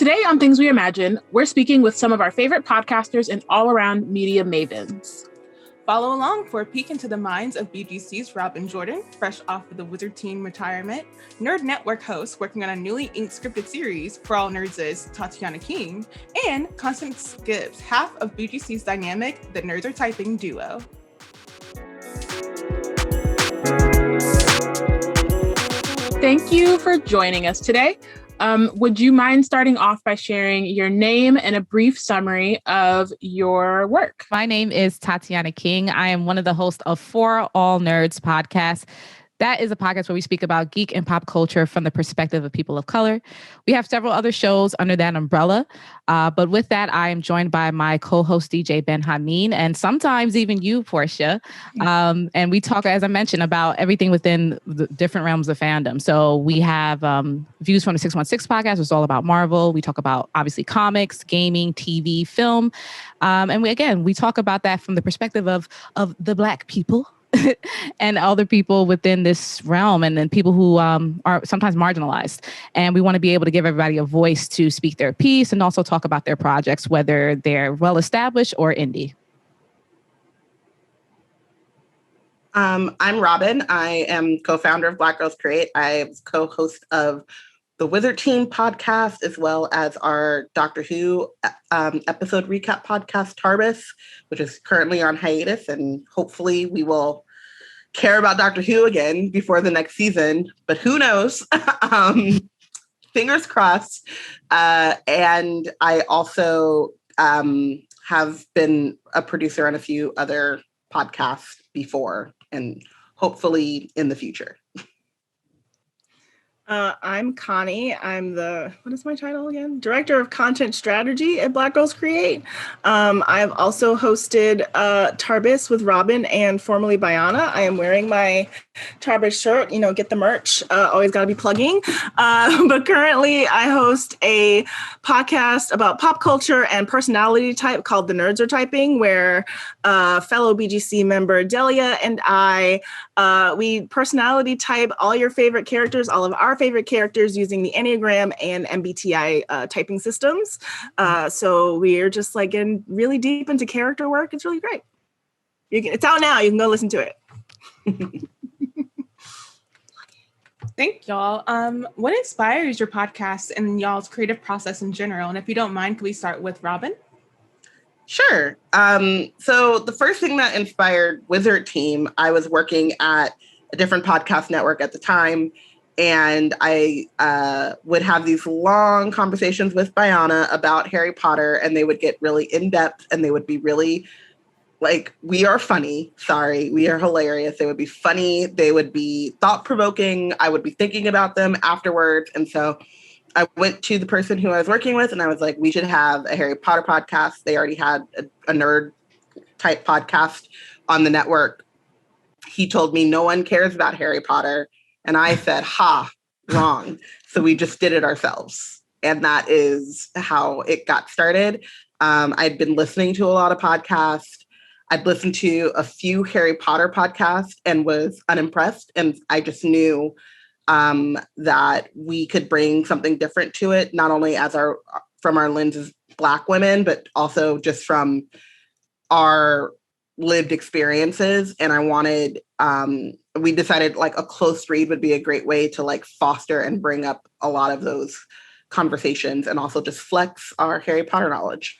Today on Things We Imagine, we're speaking with some of our favorite podcasters and all-around media mavens. Follow along for a peek into the minds of BGC's Robyn Jordan, fresh off of the Wizard Team retirement, Nerd Network host working on a newly inked scripted series, For All Nerds' Tatiana King, and Constance Gibbs, half of BGC's dynamic The Nerds Are Typing duo. Thank you for joining us today. Would you mind starting off by sharing your name and a brief summary of your work? My name is Tatiana King. I am one of the hosts of For All Nerds podcast. That is a podcast where we speak about geek and pop culture from the perspective of people of color. We have several other shows under that umbrella. But with that, I am joined by my co-host, DJ Ben Hameen, and sometimes even you, Portia. And we talk, as I mentioned, about everything within the different realms of fandom. So we have Views from the 616 podcast, which is all about Marvel. We talk about, obviously, comics, gaming, TV, film. And we talk about that from the perspective of the Black people. And other people within this realm, and then people who are sometimes marginalized. And we want to be able to give everybody a voice to speak their piece and also talk about their projects, whether they're well-established or indie. I'm Robyn. I am co-founder of Black Girls Create. I am co-host of the Wizard Team podcast, as well as our Doctor Who episode recap podcast, Tarbis, which is currently on hiatus, and hopefully we will care about Doctor Who again before the next season, but who knows? Fingers crossed. And I also have been a producer on a few other podcasts before, and hopefully in the future. I'm Connie. I'm what is my title again? Director of Content Strategy at Black Girls Create. I've also hosted Tarbis with Robyn and formerly Bayana. I am wearing my Tarbis shirt, get the merch. Always got to be plugging. But currently I host a podcast about pop culture and personality type called The Nerds Are Typing, where fellow BGC member Delia and I, we personality type all your favorite characters, all of our favorite characters using the Enneagram and MBTI typing systems. So we're just getting really deep into character work. It's really great. It's out now. You can go listen to it. Thank y'all. What inspires your podcast and y'all's creative process in general? And if you don't mind, can we start with Robyn? Sure. So the first thing that inspired Wizard Team, I was working at a different podcast network at the time, and I would have these long conversations with Bayana about Harry Potter, and they would get really in-depth, and they would be really we are funny. Sorry, we are hilarious. They would be funny. They would be thought-provoking. I would be thinking about them afterwards. And so I went to the person who I was working with, and I was like, we should have a Harry Potter podcast. They already had a nerd type podcast on the network. He told me no one cares about Harry Potter. And I said, wrong. So we just did it ourselves. And that is how it got started. I'd been listening to a lot of podcasts. I'd listened to a few Harry Potter podcasts and was unimpressed. And I just knew that we could bring something different to it, not only from our lens as Black women, but also just from our lived experiences. And I wanted, we decided a close read would be a great way to foster and bring up a lot of those conversations and also just flex our Harry Potter knowledge.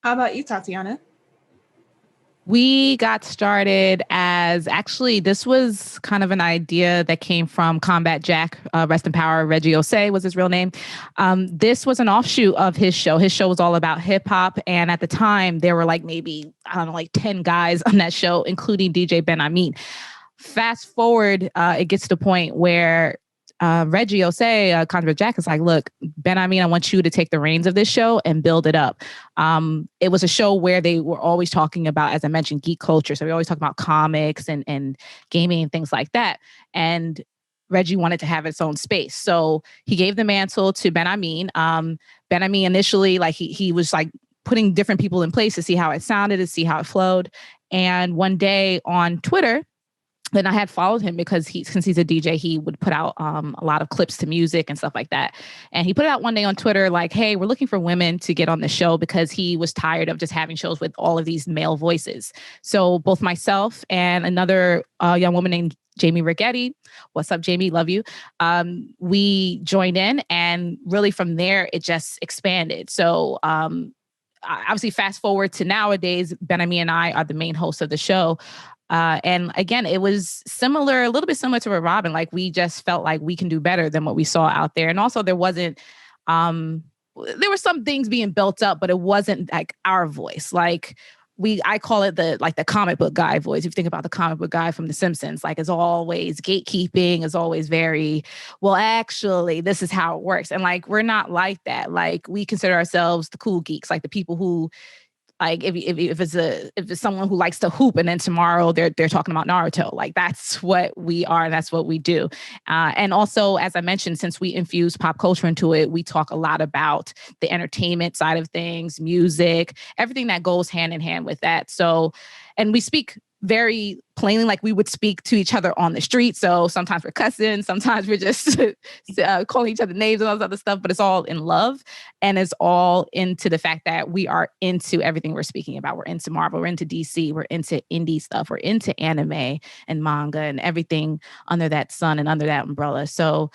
How about you, Tatiana? We got started as, actually, this was kind of an idea that came from Combat Jack, rest in power, Reggie Osei was his real name. This was an offshoot of his show. His show was all about hip hop. And at the time, there were maybe, 10 guys on that show, including DJ Ben Hameen. Fast forward, it gets to the point where Reggie Osei, Combat Jack, is like, look, Ben Hameen, I want you to take the reins of this show and build it up. It was a show where they were always talking about, as I mentioned, geek culture. So we always talk about comics and gaming and things like that. And Reggie wanted to have its own space. So he gave the mantle to Ben Hameen. Ben Hameen initially, he was putting different people in place to see how it sounded, to see how it flowed. And one day on Twitter, And I had followed him because since he's a DJ, he would put out a lot of clips to music and stuff like that. And he put it out one day on Twitter, like, hey, we're looking for women to get on the show, because he was tired of just having shows with all of these male voices. So both myself and another young woman named Jamie Rigetti, what's up, Jamie? Love you. We joined in, and really from there, it just expanded. So obviously fast forward to nowadays, Ben-Ami and I are the main hosts of the show. And again, it was a little bit similar to what Robyn, like we just felt like we can do better than what we saw out there. And also there wasn't, there were some things being built up, but it wasn't like our voice. Like I call it the comic book guy voice. If you think about the comic book guy from The Simpsons, like it's always gatekeeping, is always very, well, actually, this is how it works. And like, we're not like that. Like we consider ourselves the cool geeks, like the people who, like if it's someone who likes to hoop, and then tomorrow they're talking about Naruto, like that's what we are, that's what we do. And also, as I mentioned, since we infuse pop culture into it, we talk a lot about the entertainment side of things, music, everything that goes hand in hand with that. So, and we speak very plainly like we would speak to each other on the street. So sometimes we're cussing, sometimes we're just calling each other names and all this other stuff, but it's all in love, and it's all into the fact that we are into everything we're speaking about. We're into Marvel, we're into DC, we're into indie stuff, we're into anime and manga and everything under that sun and under that umbrella. So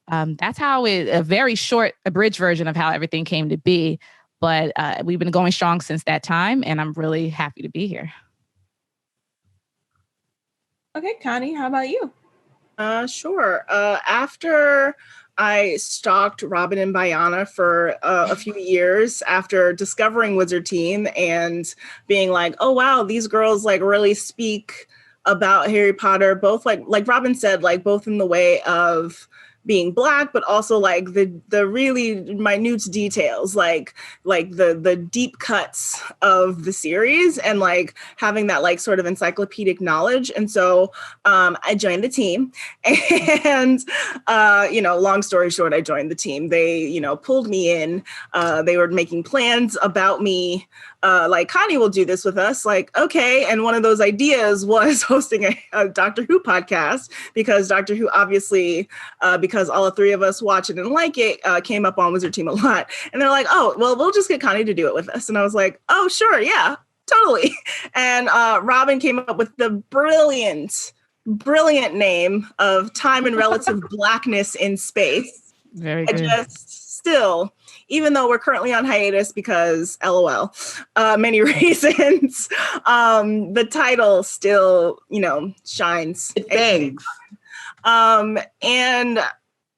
that's how a very short abridged version of how everything came to be. But we've been going strong since that time, and I'm really happy to be here. Okay, Connie, how about you? Sure. After I stalked Robyn and Bayana for a few years, after discovering Wizard Team and being like, oh, wow, these girls like really speak about Harry Potter, both like Robyn said, like both in the way of being Black, but also like the really minute details, like the deep cuts of the series, and like having that like sort of encyclopedic knowledge. And so I joined the team, and long story short, I joined the team. They pulled me in. They were making plans about me. Like, Connie will do this with us. Like, okay. And one of those ideas was hosting a Doctor Who podcast, because Doctor Who, obviously, because all the three of us watch it and like it, came up on Wizard Team a lot. And they're like, oh, well, we'll just get Connie to do it with us. And I was like, oh, sure. Yeah, totally. And Robyn came up with the brilliant name of Time and Relative Blackness in Space. Very good. And just still, even though we're currently on hiatus because LOL, many reasons, the title still, shines. It bangs. And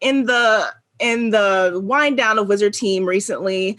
in the wind down of Wizard Team recently,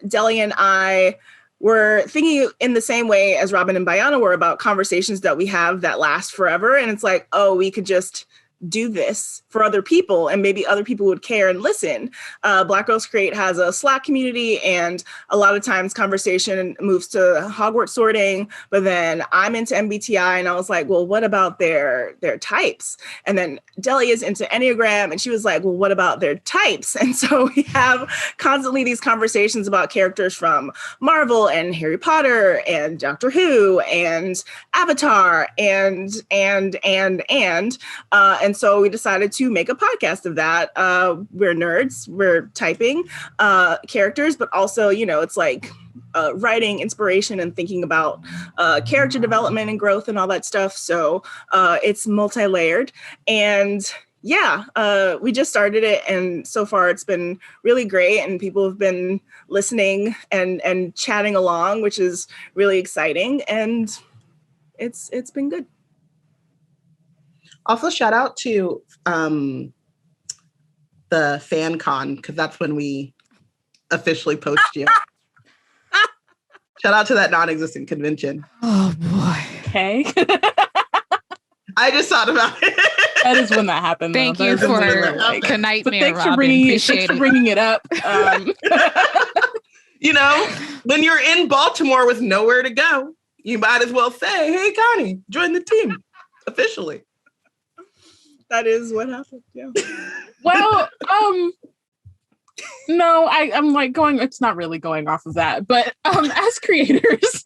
Delia and I were thinking in the same way as Robyn and Bayana were about conversations that we have that last forever. And it's like, oh, we could just do this for other people, and maybe other people would care and listen. Black Girls Create has a Slack community, and a lot of times conversation moves to Hogwarts sorting, but then I'm into MBTI, and I was like, well, what about their types? And then Delia is into Enneagram, and she was like, well, what about their types? And so we have constantly these conversations about characters from Marvel and Harry Potter and Doctor Who and Avatar and so we decided to make a podcast of that. We're nerds, we're typing characters, but also, it's like writing inspiration and thinking about character development and growth and all that stuff. So it's multi-layered. And yeah, we just started it, and so far it's been really great, and people have been listening and chatting along, which is really exciting, and it's been good. Also, shout out to the fan con, because that's when we officially post you. Shout out to that non-existent convention. Oh boy. Okay. I just thought about it. That is when that happened. Thank you for the nightmare, thanks for bringing it up. When you're in Baltimore with nowhere to go, you might as well say, hey, Connie, join the team officially. That is what happened. Yeah. Well, no, I'm like it's not really going off of that, but as creators,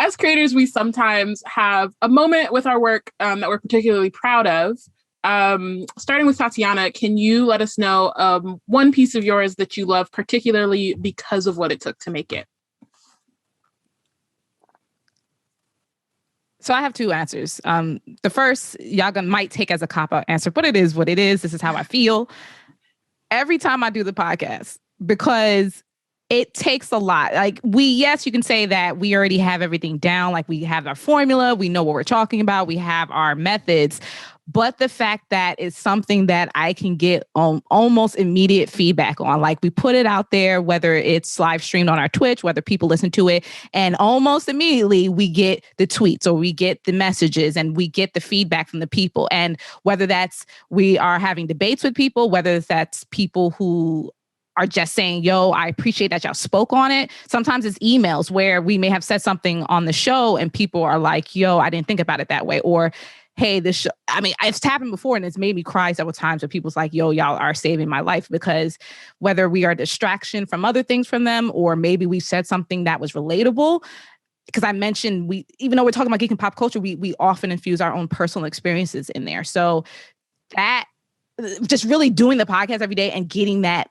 as creators, we sometimes have a moment with our work that we're particularly proud of. Starting with Tatiana, can you let us know one piece of yours that you love particularly because of what it took to make it? So I have two answers. The first, y'all might take as a cop-out answer, but it is what it is. This is how I feel every time I do the podcast, because it takes a lot. Like yes, you can say that we already have everything down. Like we have our formula, we know what we're talking about, we have our methods. But the fact that it's something that I can get almost immediate feedback on, like we put it out there, whether it's live streamed on our Twitch, whether people listen to it, and almost immediately we get the tweets or we get the messages and we get the feedback from the people. And whether that's we are having debates with people, whether that's people who are just saying, yo, I appreciate that y'all spoke on it. Sometimes it's emails where we may have said something on the show and people are like, yo, I didn't think about it that way. Or, hey, this show, I mean, it's happened before and it's made me cry several times where people's like, yo, y'all are saving my life, because whether we are a distraction from other things from them, or maybe we said something that was relatable. Because I mentioned, even though we're talking about geek and pop culture, we often infuse our own personal experiences in there. So that just really doing the podcast every day and getting that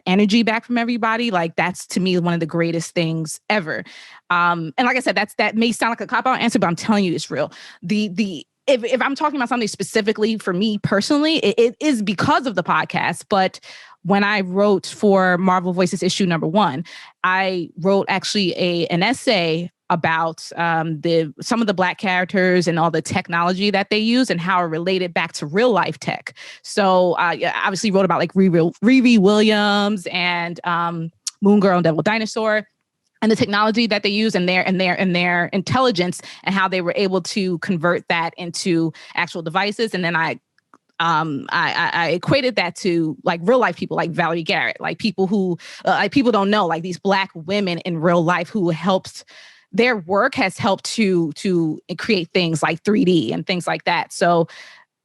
energy back from everybody, like that's to me one of the greatest things ever. And like I said, that may sound like a cop-out answer, but I'm telling you, it's real. If I'm talking about something specifically for me personally, it is because of the podcast. But when I wrote for Marvel Voices issue #1, I wrote actually an essay about some of the Black characters and all the technology that they use and how it related back to real life tech. So I obviously wrote about like Riri Williams and Moon Girl and Devil Dinosaur, and the technology that they use and their intelligence and how they were able to convert that into actual devices. And then I equated that to like real life people like Valerie Garrett, like people who like people don't know, like these Black women in real life who their work has helped to create things like 3D and things like that. So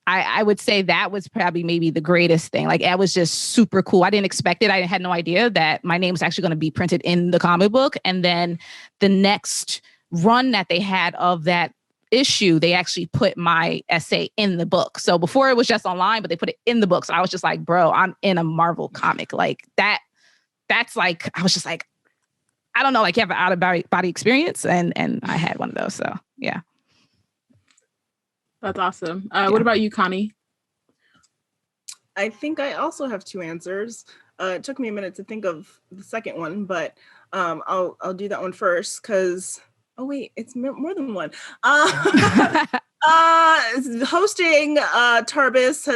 I would say that was probably maybe the greatest thing. Like that was just super cool. I didn't expect it. I had no idea that my name was actually going to be printed in the comic book. And then the next run that they had of that issue, they actually put my essay in the book. So before it was just online, but they put it in the book. So I was just like, bro, I'm in a Marvel comic. Like that's like, I was just like, I don't know, like you have an out of body experience. And I had one of those. So yeah. That's awesome. What about you, Connie? I think I also have two answers. It took me a minute to think of the second one, but I'll do that one first because, oh wait, it's more than one. Hosting Tarbis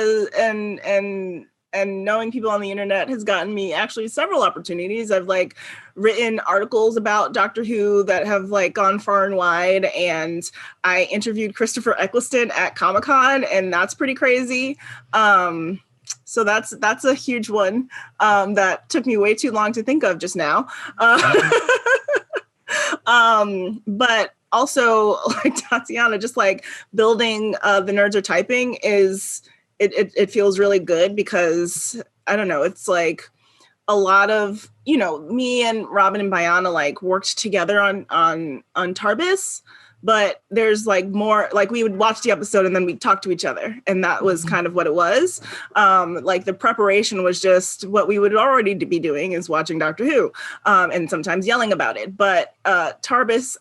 and knowing people on the internet has gotten me actually several opportunities. I've like written articles about Doctor Who that have like gone far and wide. And I interviewed Christopher Eccleston at Comic-Con, and that's pretty crazy. So that's a huge one that took me way too long to think of just now. But also like Tatiana, just like building the Nerds Are Typing is, it feels really good because I don't know, it's like a lot of, you know, me and Robyn and Bayana like worked together on Tarbis, but there's like more, like we would watch the episode and then we'd talk to each other. And that was kind of what it was. Like the preparation was just what we would already be doing is watching Doctor Who and sometimes yelling about it. But Tarbis,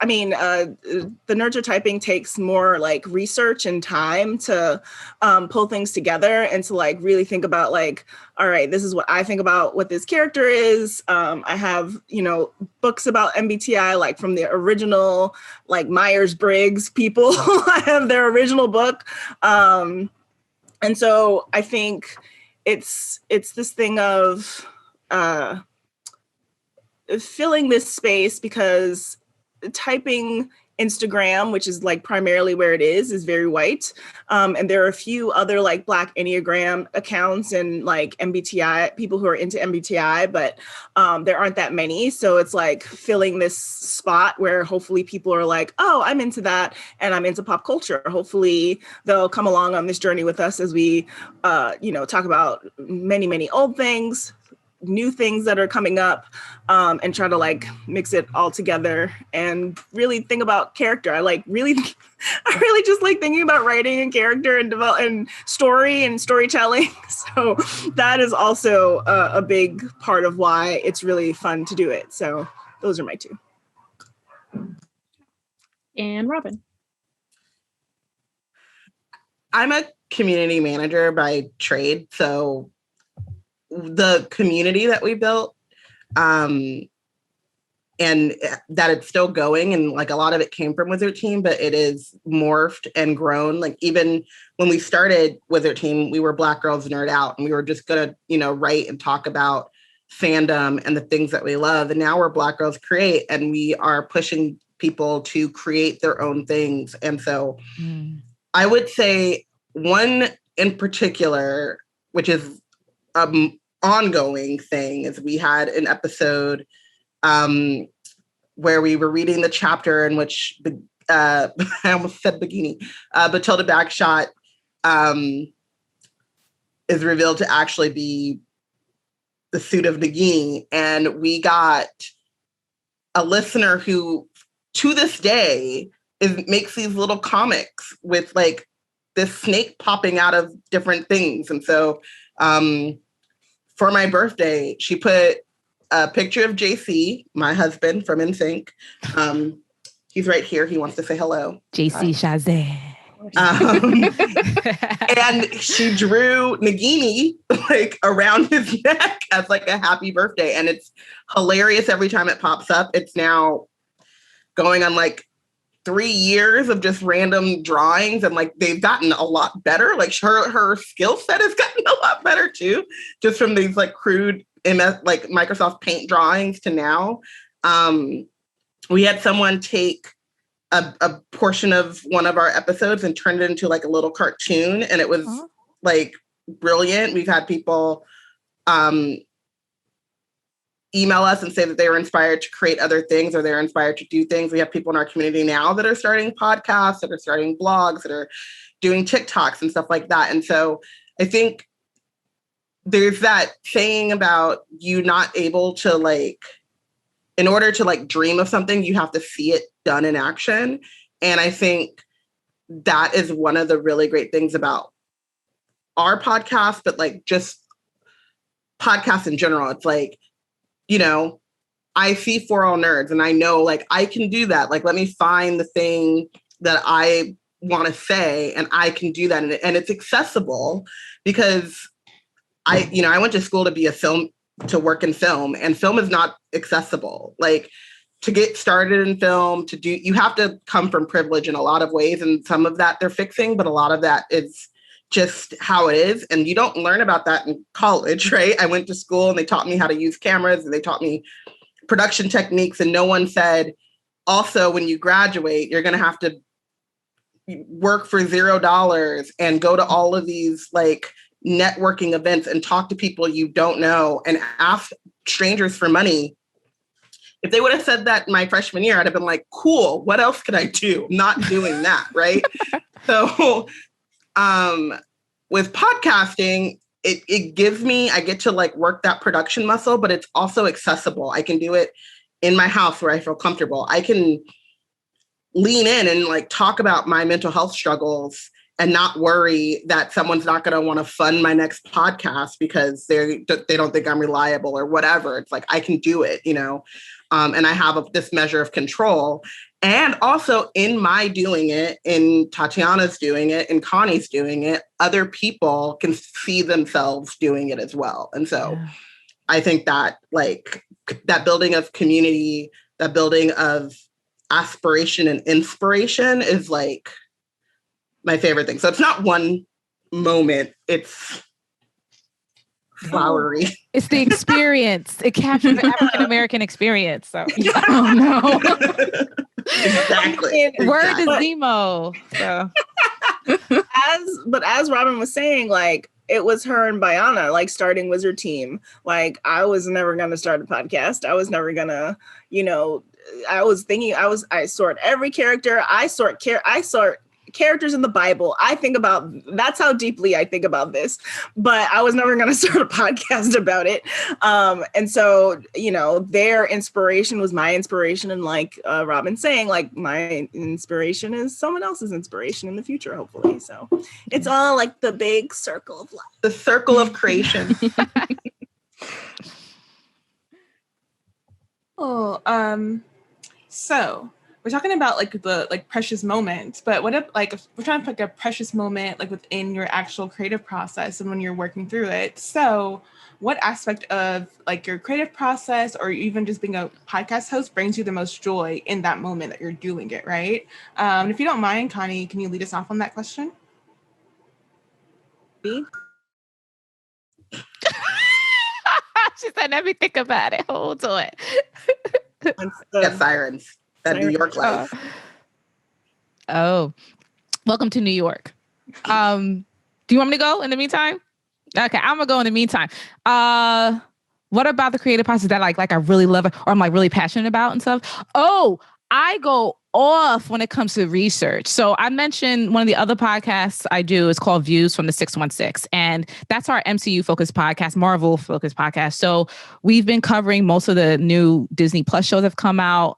the Nerds Are Typing takes more like research and time to pull things together and to like really think about like, all right, this is what I think about what this character is. I have, you know, books about MBTI, like from the original, like Myers-Briggs people. I have their original book. And so I think it's this thing of filling this space because typing Instagram, which is like primarily where it is very white. And there are a few other like Black Enneagram accounts and like MBTI, people who are into MBTI, but there aren't that many. So it's like filling this spot where hopefully people are like, oh, I'm into that and I'm into pop culture. Hopefully they'll come along on this journey with us as we, talk about many, many old things, new things that are coming up, and try to like mix it all together and really think about character. I really just like thinking about writing and character and and story and storytelling. So that is also a big part of why it's really fun to do it. So those are my two. And Robyn. I'm a community manager by trade. So the community that we built, and that it's still going, and like a lot of it came from Wizard Team, but it is morphed and grown. Like even when we started Wizard Team, we were Black Girls Nerd Out, and we were just gonna, write and talk about fandom and the things that we love. And now we're Black Girls Create, and we are pushing people to create their own things. And so I would say one in particular, which is ongoing thing, is we had an episode where we were reading the chapter in which I almost said bikini, Batilda Bagshot is revealed to actually be the suit of Nagini, and we got a listener who to this day makes these little comics with like this snake popping out of different things. And so for my birthday, she put a picture of JC, my husband from NSYNC. He's right here. He wants to say hello. JC Chazé. And she drew Nagini like around his neck as like a happy birthday. And it's hilarious every time it pops up. It's now going on like 3 years of just random drawings, and like they've gotten a lot better. Like her skill set has gotten a lot better too, just from these like crude like Microsoft Paint drawings to now. We had someone take a portion of one of our episodes and turn it into like a little cartoon, and it was like brilliant. We've had people email us and say that they were inspired to create other things, or they're inspired to do things. We have people in our community now that are starting podcasts, that are starting blogs, that are doing TikToks and stuff like that. And so I think there's that saying about you not able to like, in order to like dream of something, you have to see it done in action. And I think that is one of the really great things about our podcast, but like just podcasts in general. It's like, I see For All Nerds and I know like I can do that. Like, let me find the thing that I want to say and I can do that. And it's accessible because I went to school to work in film, and film is not accessible. Like, to get started in film, you have to come from privilege in a lot of ways. And some of that they're fixing, but a lot of that is just how it is. And you don't learn about that in college, right? I went to school and they taught me how to use cameras and they taught me production techniques. And no one said, also, when you graduate, you're going to have to work for $0 and go to all of these like networking events and talk to people you don't know and ask strangers for money. If they would have said that my freshman year, I'd have been like, cool, what else could I do? I'm not doing that, right? So with podcasting, it gives me, I get to like work that production muscle, but it's also accessible. I can do it in my house where I feel comfortable. I can lean in and like talk about my mental health struggles and not worry that someone's not going to want to fund my next podcast because they don't think I'm reliable or whatever. It's like, I can do it, and I have this measure of control. And also in my doing it, in Tatiana's doing it, in Connie's doing it, other people can see themselves doing it as well. And so I think that like that building of community, that building of aspiration and inspiration is like my favorite thing. So it's not one moment, it's flowery. It's the experience. It captures the African-American experience. So oh no. Exactly. Word to Zemo. So as Robyn was saying, like it was her and Bayana like starting Wizard Team. Like I was never gonna start a podcast. I was never gonna, I was thinking I sort every character. I sort characters in the Bible. That's how deeply I think about this, but I was never going to start a podcast about it. And so, their inspiration was my inspiration. And like Robyn saying, like my inspiration is someone else's inspiration in the future, hopefully. So it's all like the big circle of life. The circle of creation. So we're talking about like the precious moments, but what if we're trying to pick a precious moment like within your actual creative process and when you're working through it? So what aspect of like your creative process or even just being a podcast host brings you the most joy in that moment that you're doing it, right? If you don't mind, Connie, can you lead us off on that question? Me? She said, let me think about it. Hold on. Yeah, sirens. That New York life. Oh, welcome to New York. Do you want me to go in the meantime? Okay, I'm gonna go in the meantime. What about the creative process that like I really love it or I'm like really passionate about and stuff? Oh, I go off when it comes to research. So I mentioned one of the other podcasts I do is called Views from the 616. And that's our MCU focused podcast, Marvel focused podcast. So we've been covering most of the new Disney Plus shows that have come out.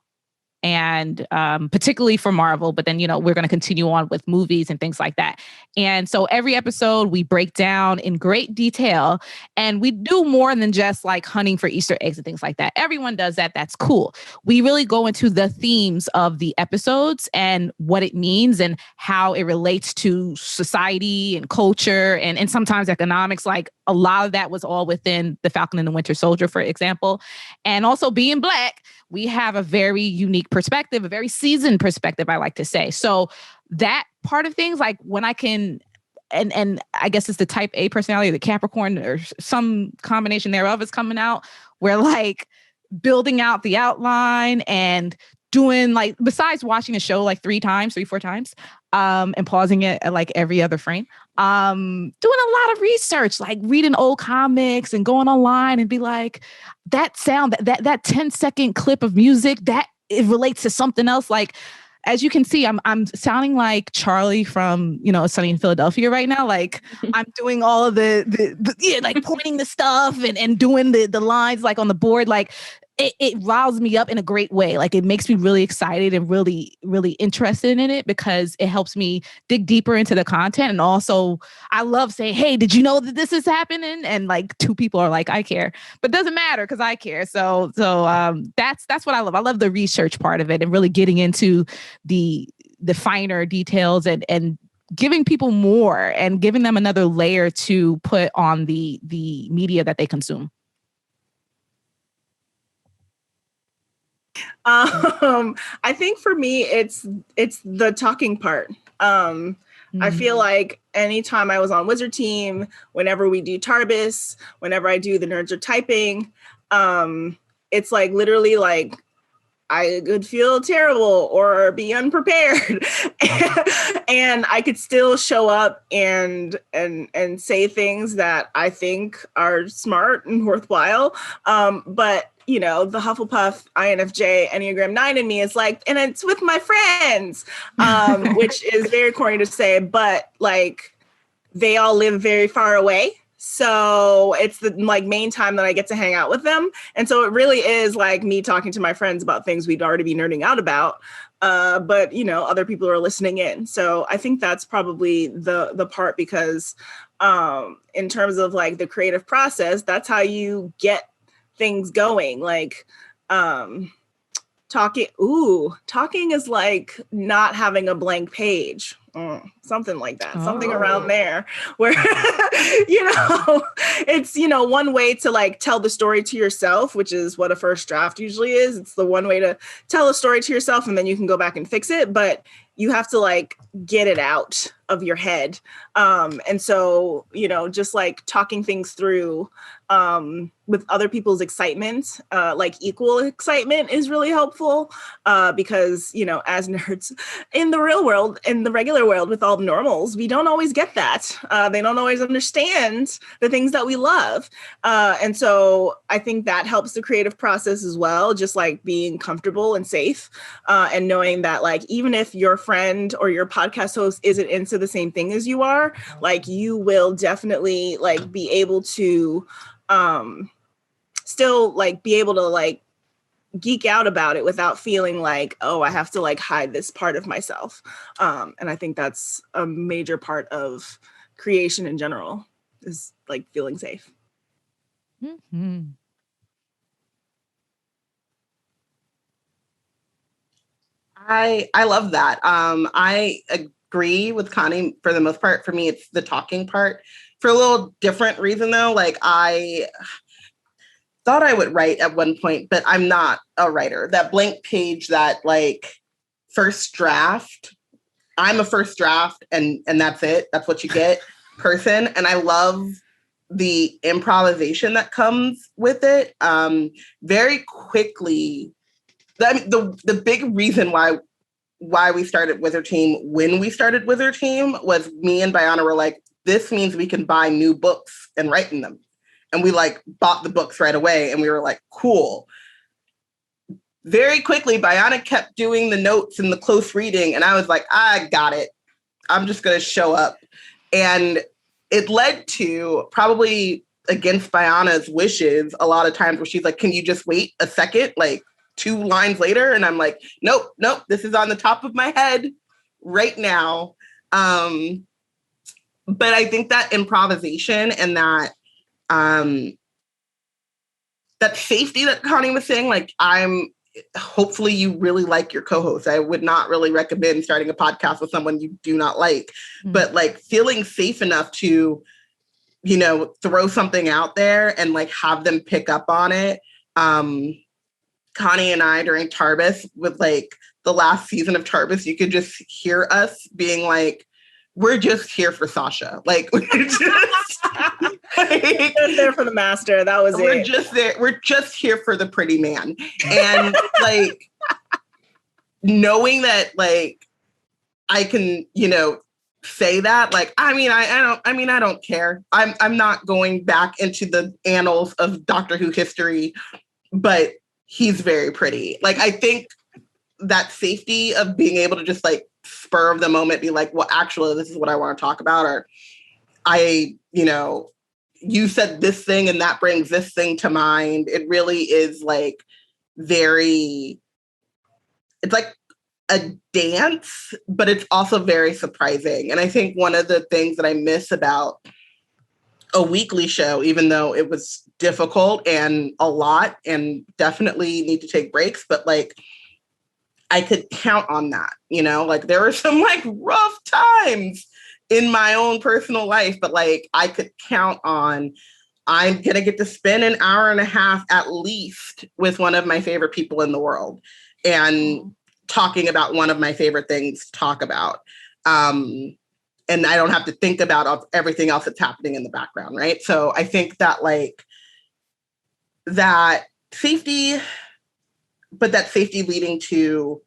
And particularly for Marvel, but then, we're going to continue on with movies and things like that. And so every episode we break down in great detail and we do more than just like hunting for Easter eggs and things like that. Everyone does that. That's cool. We really go into the themes of the episodes and what it means and how it relates to society and culture and sometimes economics. Like a lot of that was all within The Falcon and the Winter Soldier, for example. And also being Black, we have a very unique perspective, a very seasoned perspective, I like to say. So that part of things, like when I can, and I guess it's the type A personality, the Capricorn or some combination thereof is coming out, where like building out the outline and doing like, besides watching the show like 3, 4 times, and pausing it at like every other frame, doing a lot of research, like reading old comics and going online and be like, that sound, that 10-second clip of music, that it relates to something else. Like, as you can see, I'm sounding like Charlie from, Sunny in Philadelphia right now. Like I'm doing all of the like pointing the stuff and doing the lines like on the board. Like it riles me up in a great way. Like it makes me really excited and really, really interested in it because it helps me dig deeper into the content. And also I love saying, hey, did you know that this is happening? And like 2 people are like, I care, but it doesn't matter because I care. So that's what I love. I love the research part of it and really getting into the finer details and giving people more and giving them another layer to put on the media that they consume. I think for me, it's the talking part. I feel like anytime I was on Wizard Team, whenever we do Tarbis, whenever I do the Nerds Are Typing, it's like literally like I could feel terrible or be unprepared and I could still show up and say things that I think are smart and worthwhile. But the Hufflepuff, INFJ, Enneagram 9 in me is like, and it's with my friends, which is very corny to say, but like they all live very far away. So it's the like main time that I get to hang out with them. And so it really is like me talking to my friends about things we'd already be nerding out about. But other people are listening in. So I think that's probably the part because in terms of like the creative process, that's how you get things going. Like talking is like not having a blank page. Something like that, something around there where, it's, one way to like tell the story to yourself, which is what a first draft usually is. It's the one way to tell a story to yourself and then you can go back and fix it. But you have to like get it out of your head. And so, you know, just like talking things through with other people's excitement, like equal excitement is really helpful because, you know, as nerds in the real world, in the regular world with all normals, we don't always get that. They don't always understand the things that we love. And so I think that helps the creative process as well, just like being comfortable and safe and knowing that like, even if your friend or your podcast host isn't into the same thing as you are, like you will definitely like be able to still like be able to like geek out about it without feeling like, oh, I have to like hide this part of myself. And I think that's a major part of creation in general, is like feeling safe. Mm-hmm. I love that. I agree with Connie for the most part. For me, it's the talking part. For a little different reason though, like I thought I would write at one point, but I'm not a writer. That blank page, that like first draft, I'm a first draft and that's it. That's what you get person. And I love the improvisation that comes with it. Very quickly, I mean, the big reason why we started Wizard Team when we started Wizard Team was me and Bayana were like, this means we can buy new books and write in them. And we like bought the books right away. And we were like, cool. Very quickly, Bayana kept doing the notes and the close reading. And I was like, I got it. I'm just going to show up. And it led to, probably against Bayana's wishes, a lot of times where she's like, can you just wait a second? Like 2 lines later. And I'm like, nope, this is on the top of my head right now. But I think that improvisation and that that safety that Connie was saying, like hopefully you really like your co-host. I would not really recommend starting a podcast with someone you do not like, but like feeling safe enough to, you know, throw something out there and like have them pick up on it. Connie and I during Tarbis, with like the last season of Tarbis, you could just hear us being like, we're just here for Sasha. Like, we're just like, there for the master. That was we're just there. We're just here for the pretty man. And like, knowing that, like, I can, you know, say that, like, I don't care. I'm not going back into the annals of Doctor Who history, but he's very pretty. Like, I think that safety of being able to just like spur of the moment be like, well, actually, this is what I want to talk about. Or you know, you said this thing and that brings this thing to mind. It really is like it's like a dance, but it's also very surprising. And I think one of the things that I miss about a weekly show, even though it was difficult and a lot and definitely need to take breaks, but like I could count on that, you know, like there were some like rough times in my own personal life, but like I could count on, I'm going to get to spend an hour and a half at least with one of my favorite people in the world and talking about one of my favorite things to talk about. And I don't have to think about everything else that's happening in the background. Right. So I think that like that safety, but that safety leading to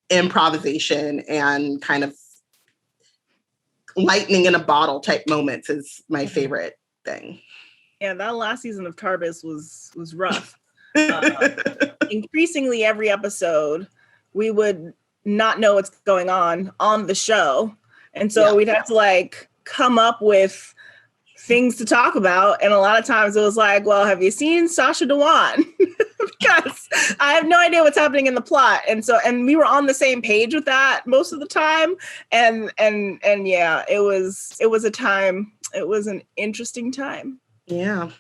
improvisation and kind of lightning in a bottle type moments is my favorite thing. Yeah, that last season of Tarbis was rough. Increasingly every episode, we would not know what's going on the show. And so we'd have to like come up with things to talk about. And a lot of times it was like, well, have you seen Sasha Dewan? Because I have no idea what's happening in the plot. And we were on the same page with that most of the time. And yeah, it was a time. It was an interesting time. Yeah.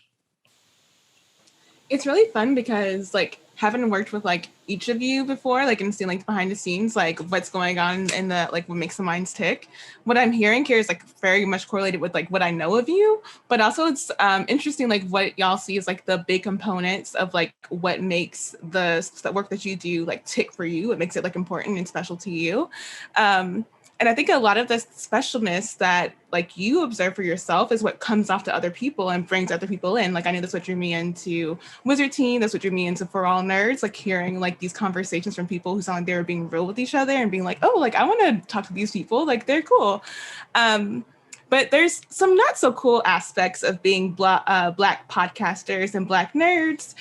It's really fun because like having worked with like each of you before, like and seeing like behind the scenes, like what's going on in the like what makes the minds tick. What I'm hearing here is like very much correlated with like what I know of you, but also it's interesting like what y'all see is like the big components of like what makes the work that you do like tick for you. What makes it like important and special to you. And And I think a lot of the specialness that like you observe for yourself is what comes off to other people and brings other people in. Like I know that's what drew me into Wizard Team. That's what drew me into For All Nerds, like hearing like these conversations from people who sound like they were being real with each other and being like, oh, like I want to talk to these people. Like they're cool. But there's some not so cool aspects of being Black podcasters and Black nerds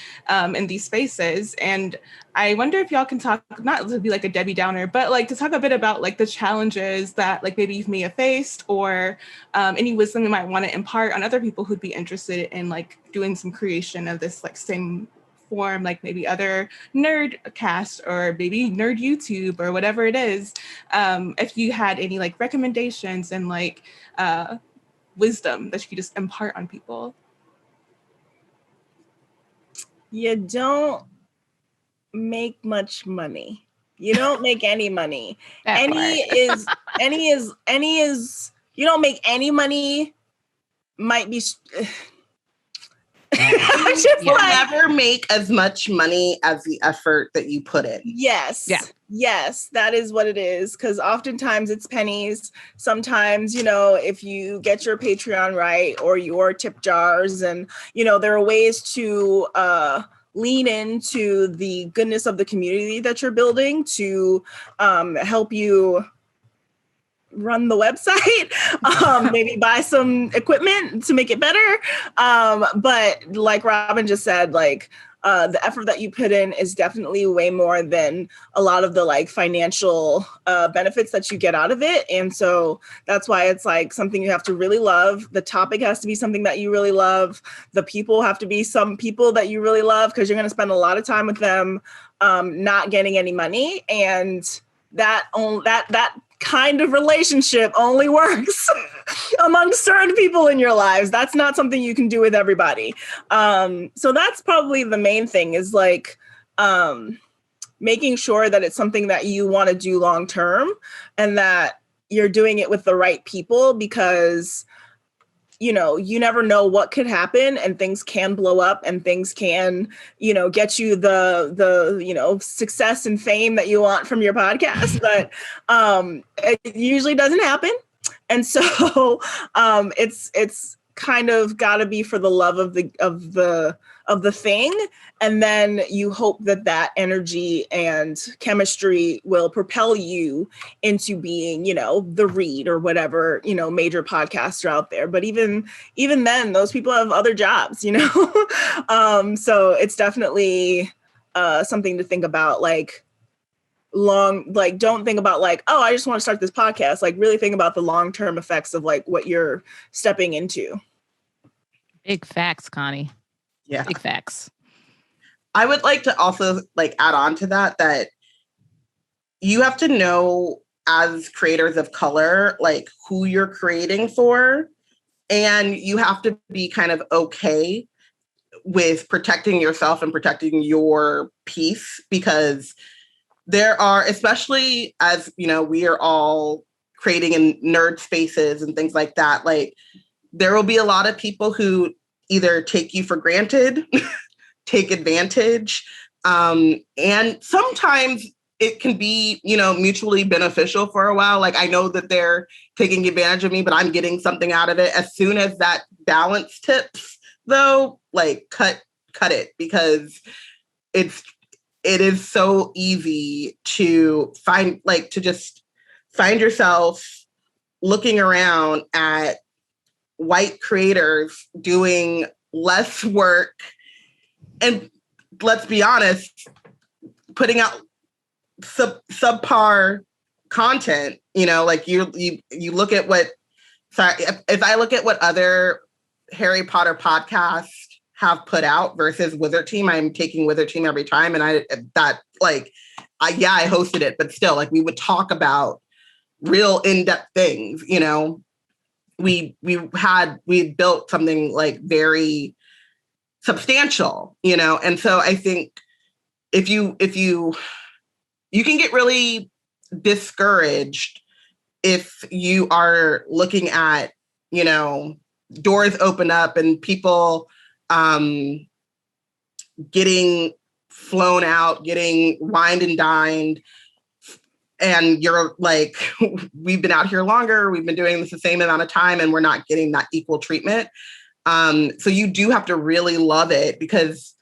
in these spaces. And I wonder if y'all can talk, not to be like a Debbie Downer, but like to talk a bit about like the challenges that like maybe you may have faced, or any wisdom you might want to impart on other people who'd be interested in like doing some creation of this like same form, like maybe other nerd cast or maybe nerd YouTube or whatever it is. If you had any like recommendations and like wisdom that you could just impart on people. You don't make much money. You don't make any money. Any is you don't make any money might be You'll never make as much money as the effort that you put in. Yes. Yeah. Yes, that is what it is. Because oftentimes it's pennies. Sometimes, if you get your Patreon right or your tip jars, and, there are ways to lean into the goodness of the community that you're building to help you run the website, maybe buy some equipment to make it better. But like Robyn just said, like the effort that you put in is definitely way more than a lot of the like financial benefits that you get out of it. And so that's why it's like something you have to really love. The topic has to be something that you really love. The people have to be some people that you really love, because you're going to spend a lot of time with them, not getting any money. And that kind of relationship only works among certain people in your lives. That's not something you can do with everybody. So that's probably the main thing, is like making sure that it's something that you want to do long term and that you're doing it with the right people, because you never know what could happen, and things can blow up, and things can, get you the success and fame that you want from your podcast. But it usually doesn't happen. And so it's kind of got to be for the love of the thing. And then you hope that energy and chemistry will propel you into being, the Read or whatever, major podcaster out there. But even then, those people have other jobs, so it's definitely something to think about. Like don't think about like, oh, I just want to start this podcast. Like really think about the long-term effects of like what you're stepping into. Big facts, Connie. Yeah. Big facts. I would like to also like add on to that you have to know, as creators of color, like who you're creating for. And you have to be kind of okay with protecting yourself and protecting your peace, because there are, especially as, we are all creating in nerd spaces and things like that, like there will be a lot of people who either take you for granted, take advantage. And sometimes it can be, mutually beneficial for a while. Like I know that they're taking advantage of me, but I'm getting something out of it. As soon as that balance tips, though, like cut it, because it is so easy to just find yourself looking around at white creators doing less work, and let's be honest, putting out subpar content. Like you look at what, if I look at what other Harry Potter podcasts have put out versus Wizard Team, I'm taking Wizard Team every time. And I hosted it, but still, like we would talk about real in-depth things, we built something like very substantial, and so I think if you can get really discouraged if you are looking at, doors open up and people getting flown out, getting wined and dined and you're like, we've been out here longer, we've been doing this the same amount of time, and we're not getting that equal treatment. So you do have to really love it, because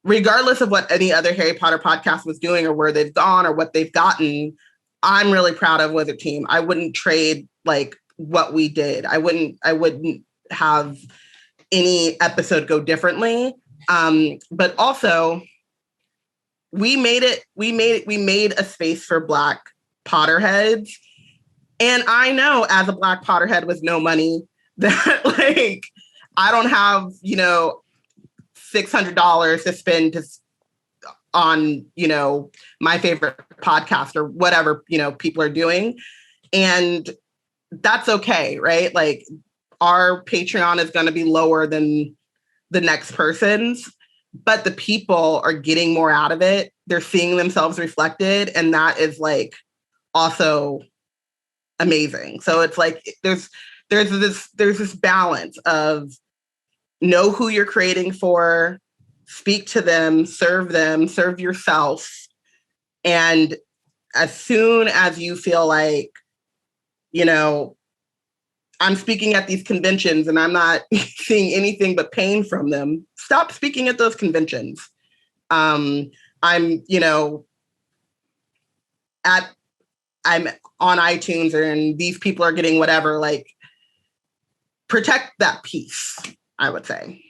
regardless of what any other Harry Potter podcast was doing or where they've gone or what they've gotten, I'm really proud of Wizard Team. I wouldn't trade like what we did. I wouldn't have any episode go differently. But also we made a space for Black Potterheads. And I know, as a Black Potterhead with no money, that like I don't have, $600 to spend on, my favorite podcast or whatever, people are doing. And that's okay, right? Like, our Patreon is going to be lower than the next person's, but the people are getting more out of it. They're seeing themselves reflected. And that is like also amazing. So it's like, there's this balance of know who you're creating for, speak to them, serve yourself. And as soon as you feel like, I'm speaking at these conventions and I'm not seeing anything but pain from them, stop speaking at those conventions. I'm on iTunes and these people are getting whatever, like, protect that peace, I would say.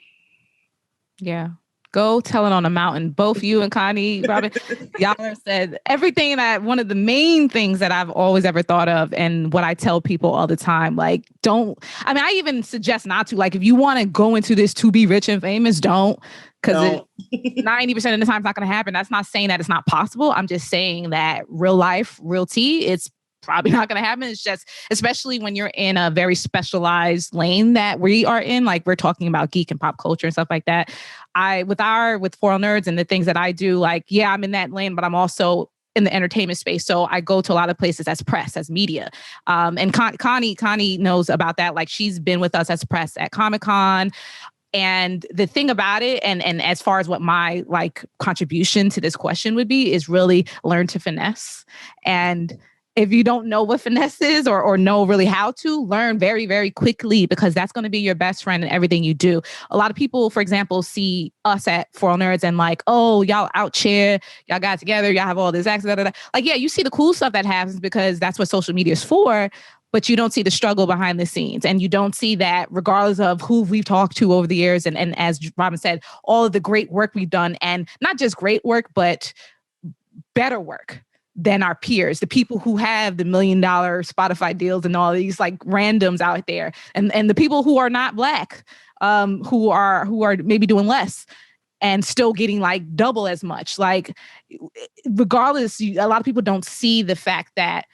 Yeah. Go tell it on a mountain. Both you and Connie, Robyn, y'all have said everything one of the main things that I've always ever thought of, and what I tell people all the time, like, I even suggest not to, like, if you want to go into this to be rich and famous, don't, because 90% of the time it's not going to happen. That's not saying that it's not possible. I'm just saying that real life, real tea, it's probably not going to happen. It's just, especially when you're in a very specialized lane that we are in, like we're talking about geek and pop culture and stuff like that. With For All Nerds and the things that I do, like, yeah, I'm in that lane, but I'm also in the entertainment space. So I go to a lot of places as press, as media. And Connie knows about that. Like, she's been with us as press at Comic-Con. And the thing about it, and as far as what my like contribution to this question would be, is really learn to finesse. And if you don't know what finesse is or know really how to, learn very, very quickly, because that's going to be your best friend in everything you do. A lot of people, for example, see us at For All Nerds and like, oh, y'all out cheer, y'all got together, y'all have all this access. Like, yeah, you see the cool stuff that happens because that's what social media is for, but you don't see the struggle behind the scenes. And you don't see that regardless of who we've talked to over the years. And as Robyn said, all of the great work we've done, and not just great work, but better work than our peers, the people who have the $1 million Spotify deals and all these like randoms out there, and the people who are not Black, who are maybe doing less and still getting like double as much. Like, regardless, a lot of people don't see the fact that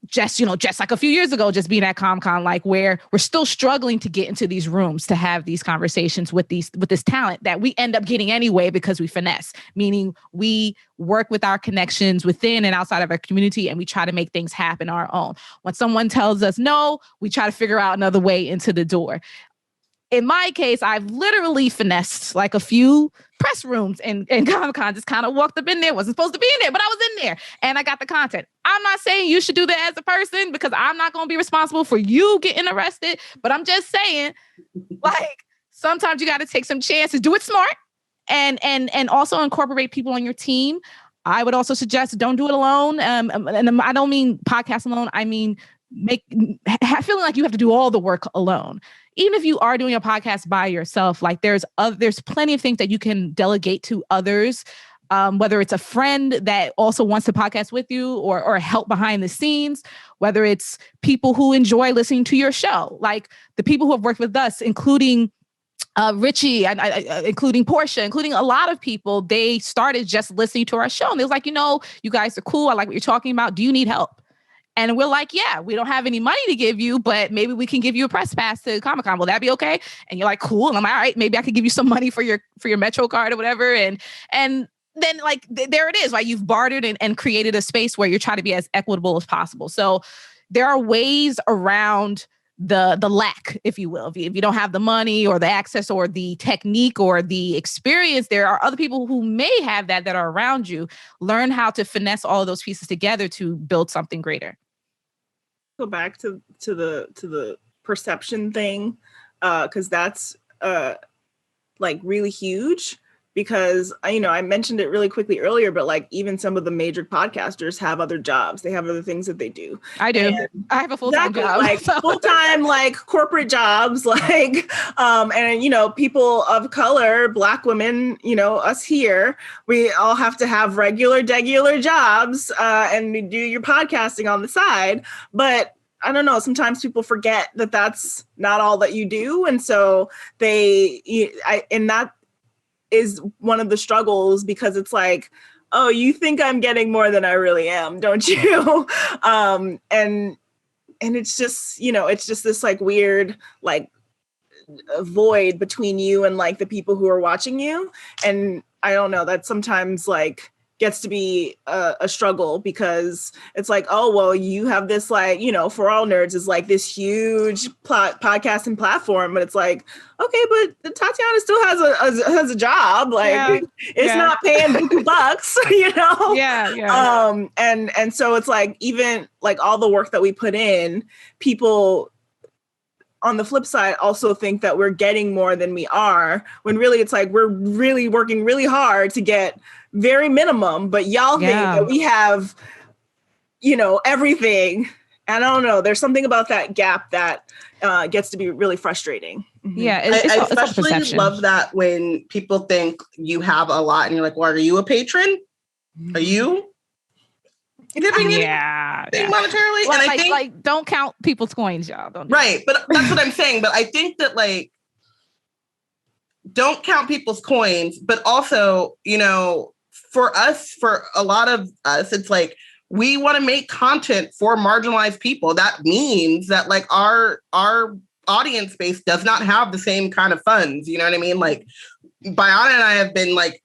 just like a few years ago, just being at Comic-Con, like, where we're still struggling to get into these rooms to have these conversations with this talent that we end up getting anyway because we finesse, meaning we work with our connections within and outside of our community, and we try to make things happen our own. When someone tells us no, we try to figure out another way into the door. In my case, I've literally finessed like a few press rooms and Comic-Con, just kind of walked up in there, wasn't supposed to be in there, but I was in there and I got the content. I'm not saying you should do that as a person, because I'm not going to be responsible for you getting arrested, but I'm just saying, like, sometimes you got to take some chances, do it smart, and also incorporate people on your team. I would also suggest don't do it alone. And I don't mean podcast alone. I mean, feeling like you have to do all the work alone. Even if you are doing a podcast by yourself, like there's plenty of things that you can delegate to others, whether it's a friend that also wants to podcast with you or help behind the scenes, whether it's people who enjoy listening to your show, like the people who have worked with us, including Richie, including Portia, including a lot of people. They started just listening to our show and they was like, you guys are cool. I like what you're talking about. Do you need help? And we're like, yeah, we don't have any money to give you, but maybe we can give you a press pass to Comic-Con. Will that be okay? And you're like, cool. And I'm like, all right, maybe I could give you some money for your Metro card or whatever. And then like, there it is, right? You've bartered and created a space where you're trying to be as equitable as possible. So there are ways around the lack, if you will. If you don't have the money or the access or the technique or the experience, there are other people who may have that are around you. Learn how to finesse all of those pieces together to build something greater. Go back to the perception thing, because that's like really huge. Because I mentioned it really quickly earlier, but like even some of the major podcasters have other jobs. They have other things that they do. I do. And I have a full-time job. Like full-time, like corporate jobs, like and people of color, Black women, us here, we all have to have regular jobs, and you do your podcasting on the side. But I don't know, sometimes people forget that that's not all that you do. And so that is one of the struggles, because it's like, oh, you think I'm getting more than I really am, don't you? And it's just, it's just this like weird, like void between you and like the people who are watching you. And I don't know, that sometimes like gets to be a struggle, because it's like, oh, well, you have this like, For All Nerds is like this huge podcasting platform, but it's like, okay, but Tatiana still has a job. Like it's not paying buku bucks, Yeah. And so it's like, even like all the work that we put in, people on the flip side also think that we're getting more than we are, when really it's like we're really working really hard to get very minimum, but y'all think that we have, everything. And I don't know, there's something about that gap that gets to be really frustrating. Mm-hmm. Yeah, I especially love that when people think you have a lot and you're like, well, are you a patron? Are you giving anything monetarily? Well, and I think, like, don't count people's coins, y'all. Don't do right, but that's what I'm saying. But I think that like, don't count people's coins, but also, for a lot of us, it's like, we want to make content for marginalized people. That means that like our audience base does not have the same kind of funds. You know what I mean? Like Bayana and I have been like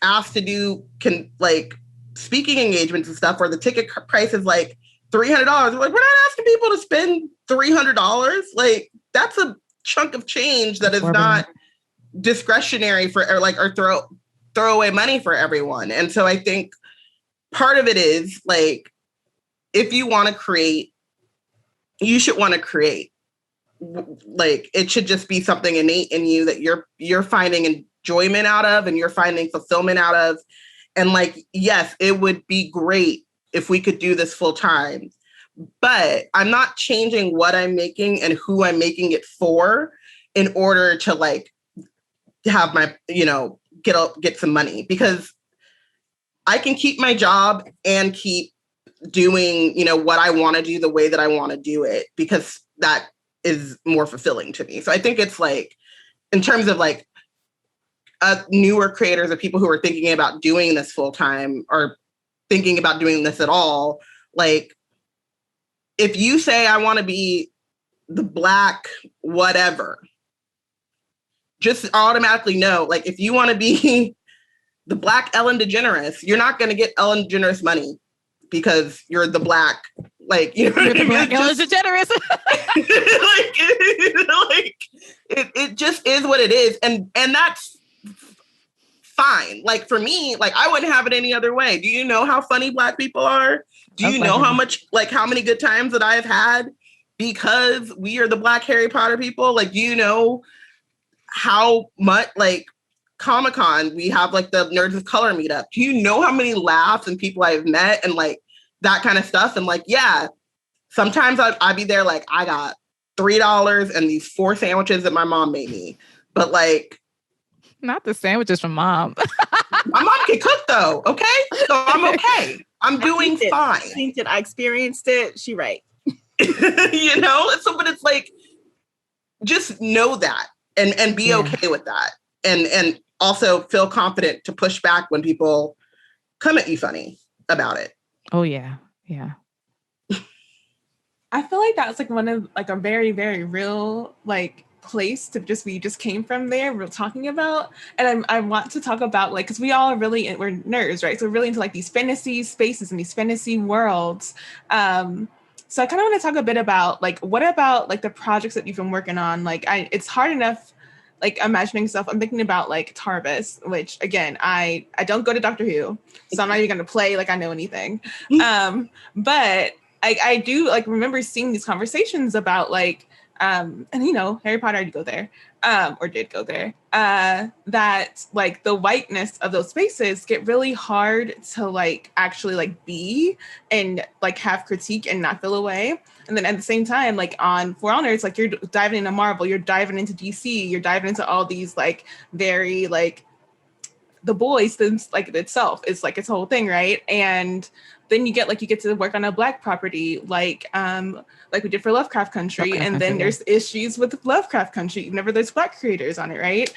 asked to do speaking engagements and stuff where the ticket price is like $300. Like, we're not asking people to spend $300. Like, that's a chunk of change that is not discretionary or throw away money for everyone. And so I think part of it is like, if you want to create, you should want to create. Like, it should just be something innate in you that you're finding enjoyment out of and you're finding fulfillment out of. And like, yes, it would be great if we could do this full time, but I'm not changing what I'm making and who I'm making it for in order to like have my, get some money, because I can keep my job and keep doing, what I want to do the way that I want to do it, because that is more fulfilling to me. So I think it's like, in terms of like newer creators or people who are thinking about doing this full time or thinking about doing this at all, like, if you say I want to be the Black whatever, just automatically know, like, if you want to be the Black Ellen DeGeneres, you're not going to get Ellen DeGeneres money because you're the Black, like, you're the Black Ellen DeGeneres. it just is what it is, and that's fine. Like, for me, like, I wouldn't have it any other way. Do you know how funny Black people are? Do you know how many good times that I've had because we are the Black Harry Potter people? Like, do you know how much, like, Comic-Con, we have like the Nerds of Color meetup. Do you know how many laughs and people I've met and like that kind of stuff? And like, yeah, sometimes I'd be there like, I got $3 and these 4 sandwiches that my mom made me. But like, not the sandwiches from mom. My mom can cook though, okay? So I'm okay. I'm doing fine. I experienced it. She right. So, but it's like, just know that and be okay with that. And also feel confident to push back when people come at you funny about it. Oh yeah. Yeah. I feel like that's like one of like a very, very real like place to we just came from there. We're talking about, and I want to talk about like, because we all are really, we're nerds, right? So we're really into like these fantasy spaces and these fantasy worlds. So I kind of want to talk a bit about like, what about like the projects that you've been working on? Like, it's hard enough, like imagining stuff. I'm thinking about like Tarbis, which again, I don't go to Doctor Who, so I'm not even going to play like I know anything. But I do like remember seeing these conversations about like, and you know, Harry Potter did go there, or did go there, that like the whiteness of those spaces get really hard to like actually like be and like have critique and not feel away. And then at the same time, like on For All Nerds, like you're diving into Marvel, you're diving into DC, you're diving into all these like very like The Boys, like itself is like its whole thing, right? And then you get to work on a Black property, like we did for Lovecraft Country, and then there's issues with Lovecraft Country whenever there's Black creators on it, right?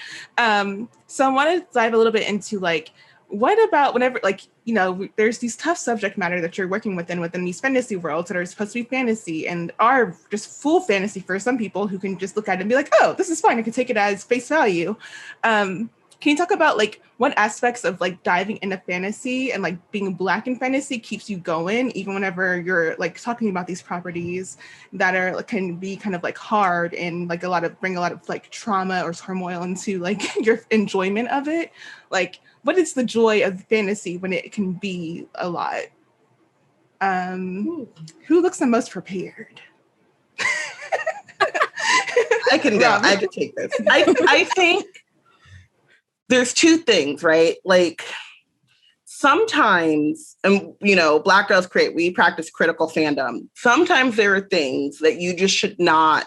So I want to dive a little bit into like, what about whenever, like, you know, there's these tough subject matter that you're working within these fantasy worlds that are supposed to be fantasy and are just full fantasy for some people who can just look at it and be like, oh, this is fine, I can take it as face value. Can you talk about like what aspects of like diving into fantasy and like being Black in fantasy keeps you going, even whenever you're like talking about these properties that are like, can be kind of like hard and like bring a lot of like trauma or turmoil into like your enjoyment of it? Like, what is the joy of fantasy when it can be a lot? Who looks the most prepared? I can go. I can take this. I think there's two things, right? Like sometimes, and you know, Black Girls Create, we practice critical fandom. Sometimes there are things that you just should not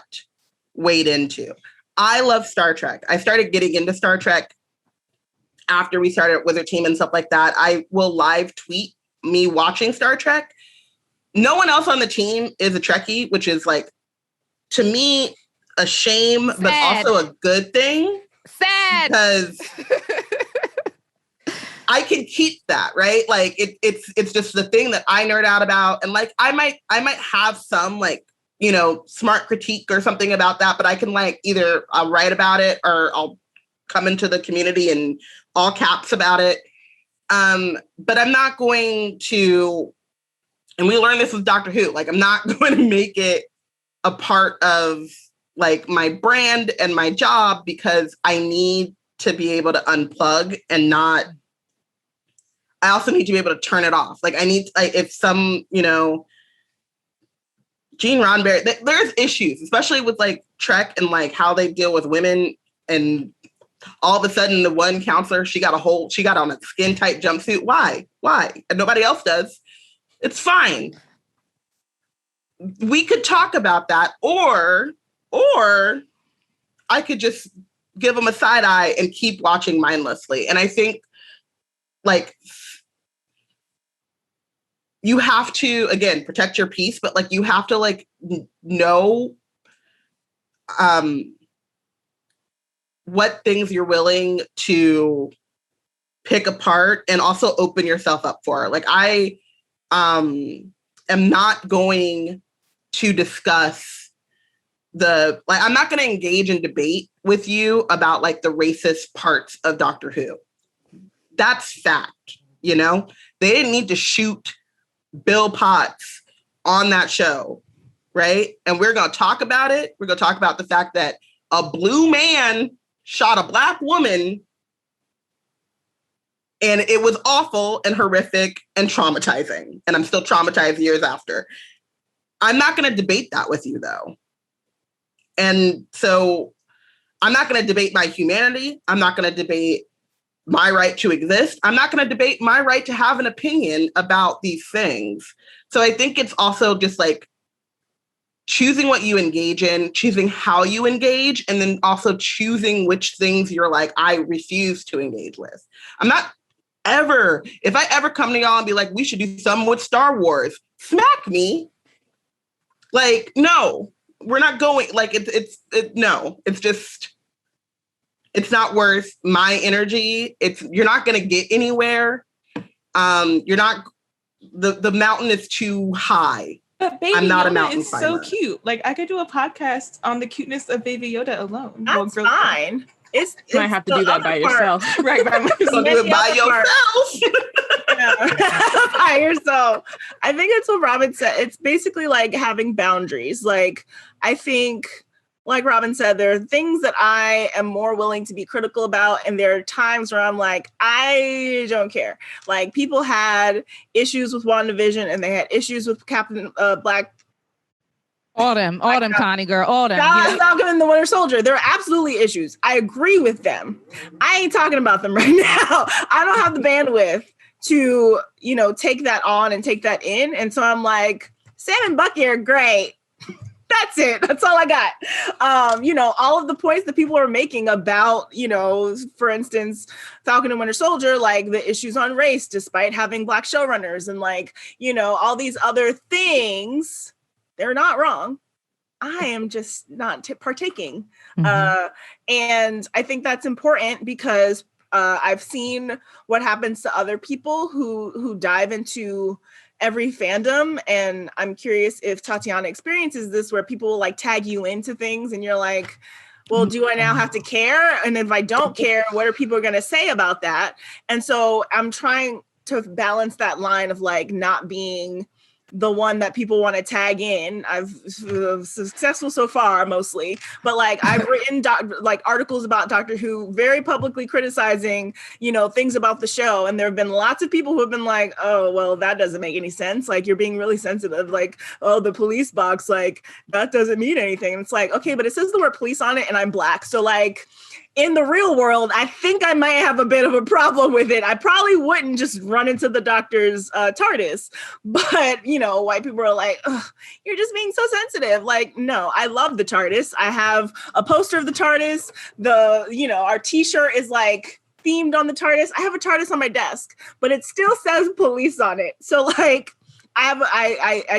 wade into. I love Star Trek. I started getting into Star Trek after we started Wizard Team and stuff like that. I will live tweet me watching Star Trek. No one else on the team is a Trekkie, which is like, to me, a shame, but also a good thing. Sad. Because I can keep that, right? Like it's just the thing that I nerd out about. And like I might have some like, you know, smart critique or something about that, but I can like either I'll write about it or I'll come into the community and all caps about it. But I'm not going to, and we learned this with Doctor Who, like I'm not going to make it a part of like my brand and my job, because I need to be able to unplug and not, I also need to be able to turn it off. Like I need, like if some, you know, Gene Roddenberry, there's issues, especially with like Trek and like how they deal with women. And all of a sudden the one counselor, she got on a skin tight jumpsuit. Why? And nobody else does. It's fine. We could talk about that, or I could just give them a side eye and keep watching mindlessly. And I think like you have to, again, protect your peace, but like you have to like know what things you're willing to pick apart and also open yourself up for. Like I am not going to discuss I'm not going to engage in debate with you about like the racist parts of Doctor Who. That's fact, you know? They didn't need to shoot Bill Potts on that show, right? And we're going to talk about it. We're going to talk about the fact that a blue man shot a Black woman and it was awful and horrific and traumatizing. And I'm still traumatized years after. I'm not going to debate that with you though. And so I'm not going to debate my humanity. I'm not going to debate my right to exist. I'm not going to debate my right to have an opinion about these things. So I think it's also just like choosing what you engage in, choosing how you engage, and then also choosing which things you're like, I refuse to engage with. I'm not ever, if I ever come to y'all and be like, we should do something with Star Wars, smack me. Like, no. We're not going, like, no, it's just, it's not worth my energy. You're not going to get anywhere. You're not, the mountain is too high. But Baby I'm not Yoda a mountain is climber. So cute. Like I could do a podcast on the cuteness of Baby Yoda alone. That's fine. You might have to do that by yourself. Right, by myself. Do it by yourself. By yourself. I think it's what Robyn said. It's basically like having boundaries. Like, I think, like Robyn said, there are things that I am more willing to be critical about. And there are times where I'm like, I don't care. Like, people had issues with WandaVision and they had issues with Captain Black. All them, Connie girl, all them. Falcon and the Winter Soldier. There are absolutely issues. I agree with them. I ain't talking about them right now. I don't have the bandwidth to, take that on and take that in. And so I'm like, Sam and Bucky are great. That's it. That's all I got. All of the points that people are making about, for instance, Falcon and Winter Soldier, like the issues on race, despite having Black showrunners and all these other things. They're not wrong. I am just not partaking. Mm-hmm. And I think that's important because I've seen what happens to other people who dive into every fandom. And I'm curious if Tatiana experiences this, where people will tag you into things and you're like, well, do I now have to care? And if I don't care, what are people going to say about that? And so I'm trying to balance that line of not being the one that people want to tag in. I've successful so far, mostly, but I've written articles about Doctor Who, very publicly criticizing, things about the show. And there have been lots of people who have been like, oh, well, that doesn't make any sense. You're being really sensitive. Oh, the police box, that doesn't mean anything. And it's okay, but it says the word police on it and I'm Black. So in the real world, I think I might have a bit of a problem with it. I probably wouldn't just run into the Doctor's TARDIS, but white people are like, you're just being so sensitive. No, I love the TARDIS. I have a poster of the TARDIS. Our t-shirt is themed on the TARDIS. I have a TARDIS on my desk, but it still says police on it. So I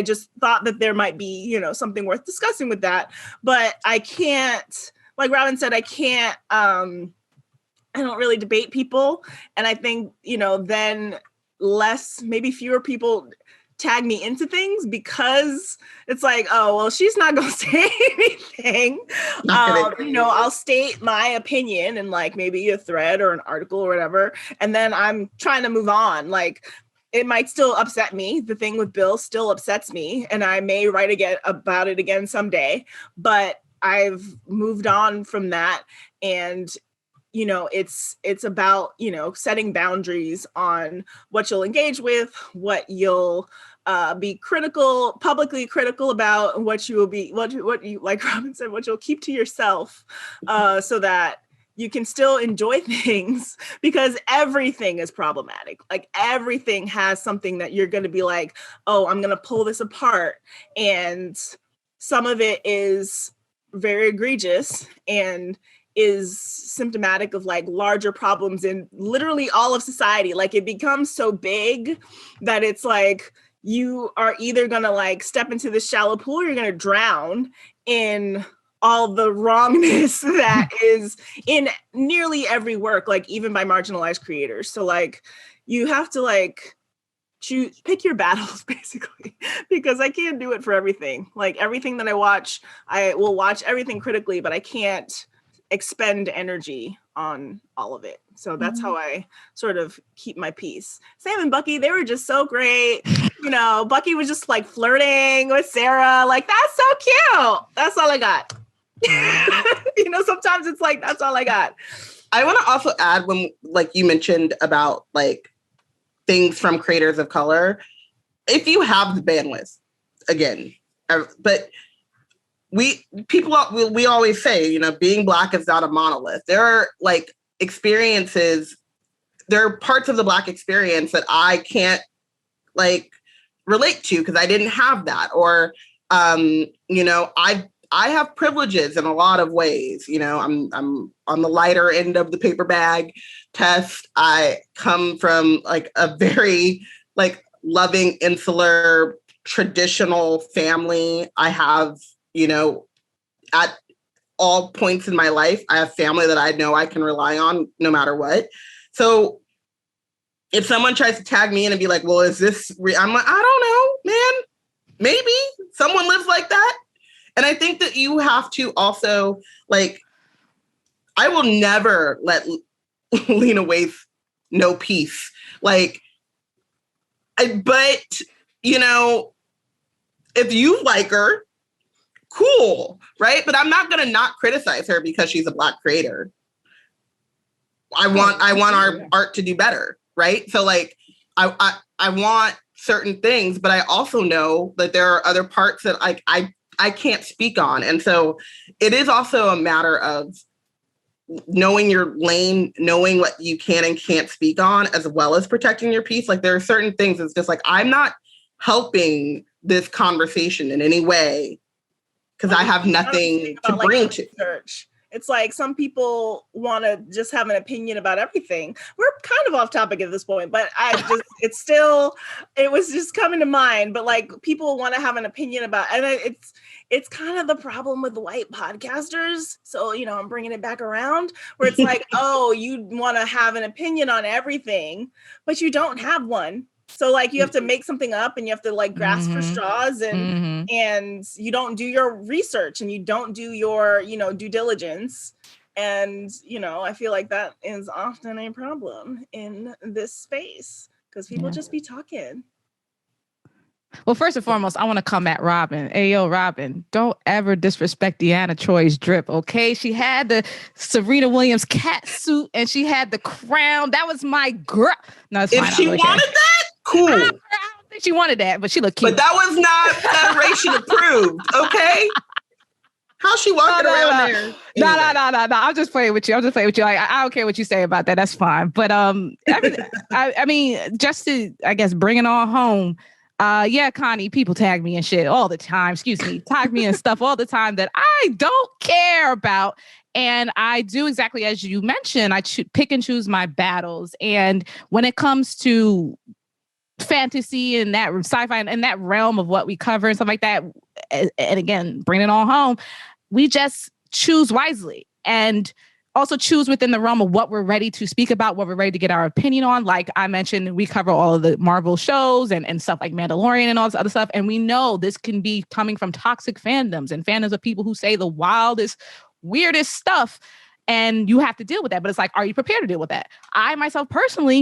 just thought that there might be, something worth discussing with that, but I can't. Like Robyn said, I can't, I don't really debate people. And I think, then maybe fewer people tag me into things because it's oh, well, she's not going to say anything. I'll state my opinion in maybe a thread or an article or whatever. And then I'm trying to move on. It might still upset me. The thing with Bill still upsets me. And I may write about it again someday. But I've moved on from that. And, it's about, setting boundaries on what you'll engage with, what you'll be publicly critical about, what you will be, what you, like Robyn said, what you'll keep to yourself, so that you can still enjoy things, because everything is problematic. Everything has something that you're going to be oh, I'm going to pull this apart. And some of it is very egregious and is symptomatic of larger problems in literally all of society. It becomes so big that it's you are either gonna step into the shallow pool or you're gonna drown in all the wrongness that is in nearly every work, even by marginalized creators. So you have to pick your battles, basically, because I can't do it for everything. Everything that I watch, I will watch everything critically, but I can't expend energy on all of it. So that's how I sort of keep my peace. Sam and Bucky, they were just so great. Bucky was just flirting with Sarah. That's so cute. That's all I got. Sometimes it's that's all I got. I want to also add, when you mentioned about things from creators of color, if you have the bandwidth, again, but we always say, being Black is not a monolith. There are experiences, there are parts of the Black experience that I can't relate to because I didn't have that. Or, I have privileges in a lot of ways. I'm on the lighter end of the paper bag test. I come from a very loving, insular, traditional family. I have, at all points in my life, I have family that I know I can rely on no matter what. So if someone tries to tag me in and be well, is this I'm I don't know, man. Maybe someone lives like that. And I think that you have to also I will never let Lena Waithe know peace. But, you know, if you like her, cool, right? But I'm not going to not criticize her because she's a Black creator. I want our art to do better, right? So like, I want certain things, but I also know that there are other parts that I can't speak on. And so it is also a matter of knowing your lane, knowing what you can and can't speak on, as well as protecting your peace. Like there are certain things, it's just like, I'm not helping this conversation in any way because I have nothing to bring to research. It's like some people want to just have an opinion about everything. We're kind of off topic at this point, but it was just coming to mind. But like people want to have an opinion about, and it's kind of the problem with white podcasters. So, you know, I'm bringing it back around where it's like, oh, you want to have an opinion on everything, but you don't have one. So like you have to make something up and you have to like grasp for straws and you don't do your research and you don't do your, you know, due diligence. And, you know, I feel like that is often a problem in this space because people just be talking. Well, first and foremost, I want to come at Robyn. Hey, yo, Robyn, don't ever disrespect Deanna Troy's drip, okay? She had the Serena Williams cat suit and she had the crown. That was my girl. No, it's if fine. she wanted that, cool. I don't think she wanted that, but she looked cute. But that was not Federation approved, okay? How she walking around there? No. I'm just playing with you. Like, I don't care what you say about that. That's fine. But I mean, just to, I guess, bring it all home. Yeah, Connie, people tag me and shit all the time. Excuse me, tag me and stuff all the time that I don't care about. And I do exactly as you mentioned. I pick and choose my battles. And when it comes to fantasy and that sci-fi and that realm of what we cover and stuff like that, and again, bring it all home, we just choose wisely and also choose within the realm of what we're ready to speak about, what we're ready to get our opinion on. Like I mentioned, we cover all of the Marvel shows and stuff like Mandalorian and all this other stuff. And we know this can be coming from toxic fandoms and fandoms of people who say the wildest, weirdest stuff. And you have to deal with that. But it's like, are you prepared to deal with that? I myself personally,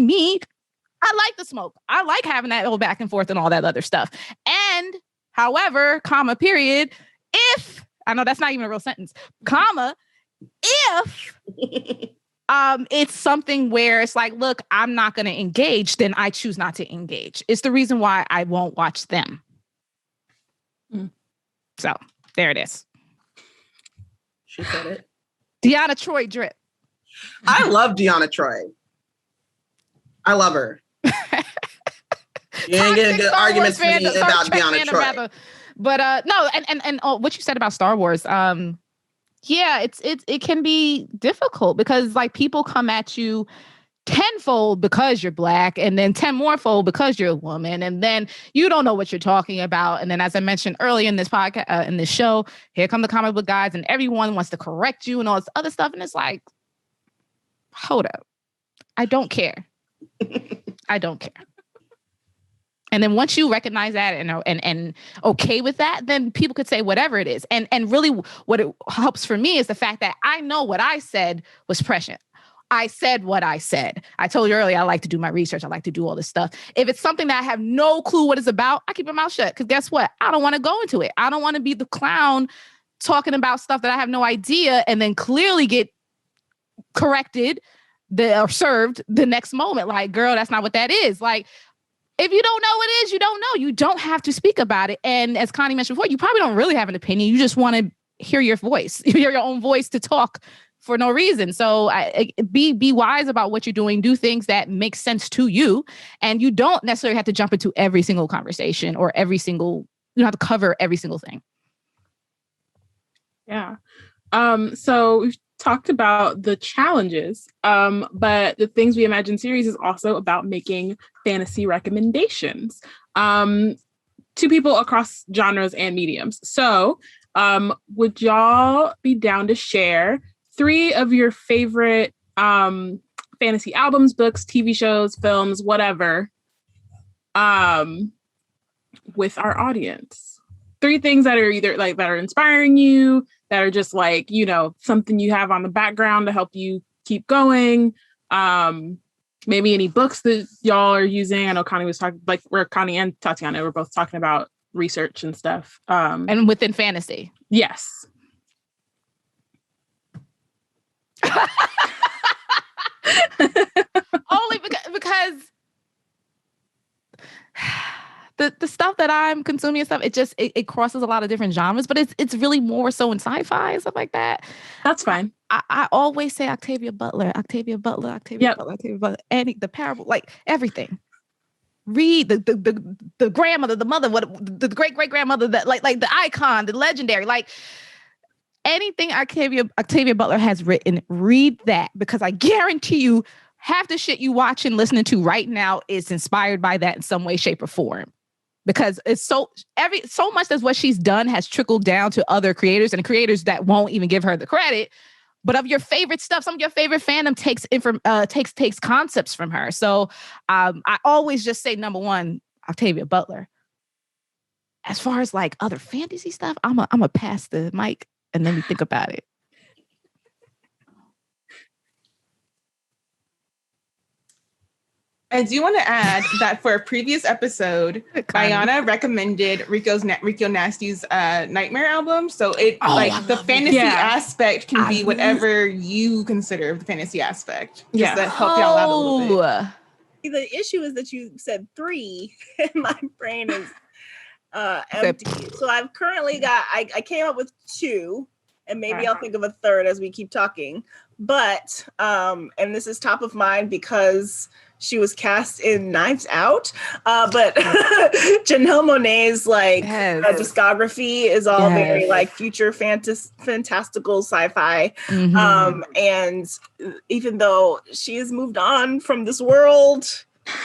I like the smoke. I like having that old back and forth and all that other stuff. And however, comma, period, if, I know that's not even a real sentence, comma, if it's something where it's like, look, I'm not going to engage, then I choose not to engage. It's the reason why I won't watch them. So there it is. She said it. Deanna Troy drip. I love Deanna Troy. I love her. You ain't getting good arguments for me about Deanna Troy. But no, and what you said about Star Wars, yeah, it can be difficult because like people come at you tenfold because you're Black and then 10 more fold because you're a woman. And then you don't know what you're talking about. And then as I mentioned earlier in this podcast, in this show, here come the comic book guys and everyone wants to correct you and all this other stuff. And it's like, hold up. I don't care. I don't care. And then once you recognize that and okay with that, then people could say whatever it is. And really what it helps for me is the fact that I know what I said was prescient. I said what I said. I told you earlier, I like to do my research. I like to do all this stuff. If it's something that I have no clue what it's about, I keep my mouth shut. Because guess what? I don't want to go into it. I don't want to be the clown talking about stuff that I have no idea and then clearly get corrected or served the next moment. Like, girl, that's not what that is. Like, if you don't know what it is, you don't know. You don't have to speak about it. And as Connie mentioned before, you probably don't really have an opinion. You just want to hear your voice, hear your own voice to talk for no reason. So be wise about what you're doing. Do things that make sense to you. And you don't necessarily have to jump into every single conversation or you don't have to cover every single thing. Yeah. So we've talked about the challenges, but the Things We Imagine series is also about making fantasy recommendations to people across genres and mediums. So would y'all be down to share 3 of your favorite fantasy albums, books, TV shows, films, whatever, with our audience? 3 things that are either like that are inspiring you, that are just like, you know, something you have on the background to help you keep going. maybe any books that y'all are using. I know Connie was talking, like, where Connie and Tatiana were both talking about research and stuff. And within fantasy. Yes. Only because the stuff that I'm consuming and stuff, it crosses a lot of different genres, but it's really more so in sci-fi and stuff like that. That's fine. I always say Octavia Butler, Butler, and the parable, like everything. Read the grandmother, the mother, the great grandmother, that like the icon, the legendary, like anything Octavia Butler has written. Read that, because I guarantee you, half the shit you watch and listening to right now is inspired by that in some way, shape, or form. Because it's so much as what she's done has trickled down to other creators, and creators that won't even give her the credit. But of your favorite stuff, some of your favorite fandom takes concepts from her. So I always just say, number one, Octavia Butler. As far as like other fantasy stuff, I'm a pass the mic and let me think about it. I do want to add that for a previous episode, Bayana recommended Rico Nasty's Nightmare album. So the fantasy aspect can be whatever you consider the fantasy aspect. Just to help y'all out a little bit. The issue is that you said 3 and my brain is empty. So I've currently got, I came up with 2, and maybe I'll think of a third as we keep talking. But, and this is top of mind because she was cast in Knives Out, but Janelle Monáe's discography is all very like future fantastical sci-fi. Mm-hmm. And even though she has moved on from this world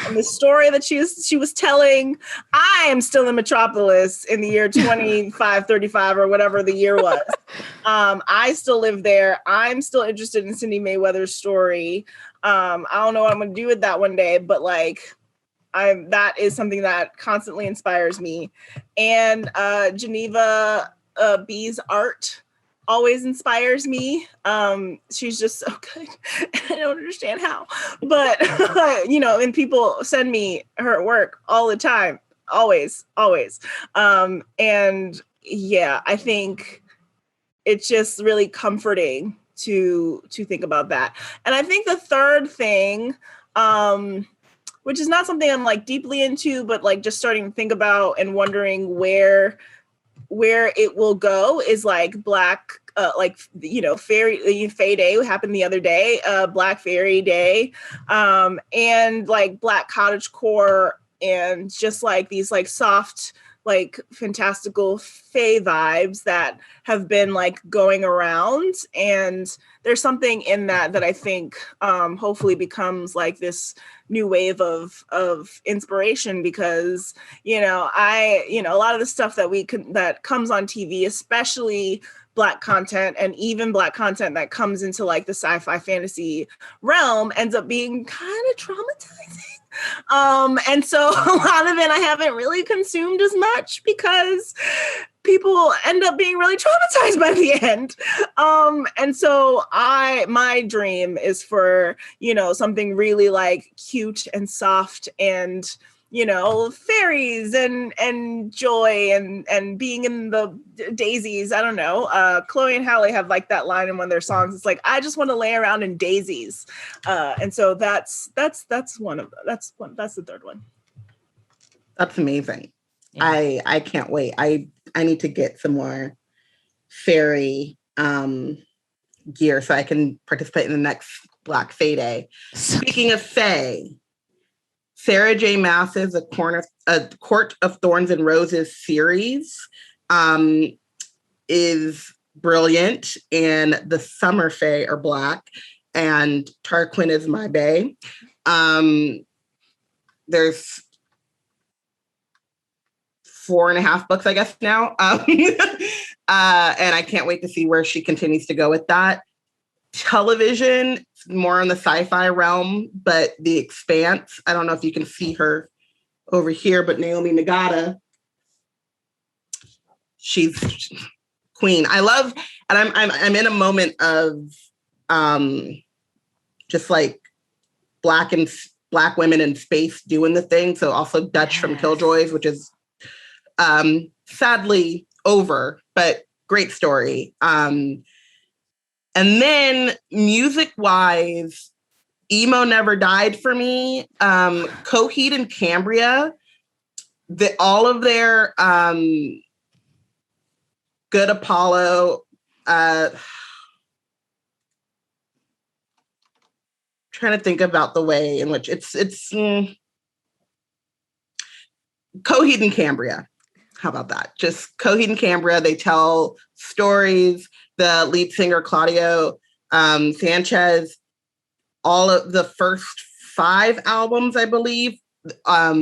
and the story that she was telling, I am still in Metropolis in the year 2535 or whatever the year was. I still live there. I'm still interested in Cindy Mayweather's story. I don't know what I'm going to do with that one day, but like, that is something that constantly inspires me. And Geneva B's art always inspires me. She's just so good. I don't understand how, but and people send me her work all the time, always. And yeah, I think it's just really comforting to think about that. And I think the third thing, which is not something I'm like deeply into, but like just starting to think about and wondering where it will go, is like Black, Fairy Fae Day happened the other day, Black Fairy Day, and like Black cottagecore, and just like these like soft, like fantastical fae vibes that have been like going around. And there's something in that I think hopefully becomes like this new wave of inspiration, because a lot of the stuff that comes on TV, especially Black content, and even Black content that comes into like the sci-fi fantasy realm, ends up being kind of traumatizing. And so a lot of it I haven't really consumed as much, because people end up being really traumatized by the end. And so my dream is for, something really like cute and soft and, fairies and joy and being in the daisies. I don't know. Chloe and Halle have like that line in one of their songs. It's like, I just want to lay around in daisies. And so that's that's the third one. That's amazing. Yeah. I can't wait. I need to get some more fairy gear so I can participate in the next Black Fae Day. Speaking of Fae, Sarah J. Maas's A Court of Thorns and Roses series is brilliant, and the Summer Fae are Black, and Tarquin is my bae. There's 4.5 books, I guess, now. And I can't wait to see where she continues to go with that. Television, more in the sci-fi realm, but The Expanse. I don't know if you can see her over here, but Naomi Nagata, she's queen. I love, and I'm in a moment of just like Black and Black women in space doing the thing. So also Dutch from Killjoys, which is sadly over, but great story. And then music-wise, emo never died for me. Coheed and Cambria, all of their Good Apollo, trying to think about the way in which it's Coheed and Cambria. How about that? Just Coheed and Cambria. They tell stories. The lead singer, Claudio Sanchez, all of the first 5 albums, I believe, are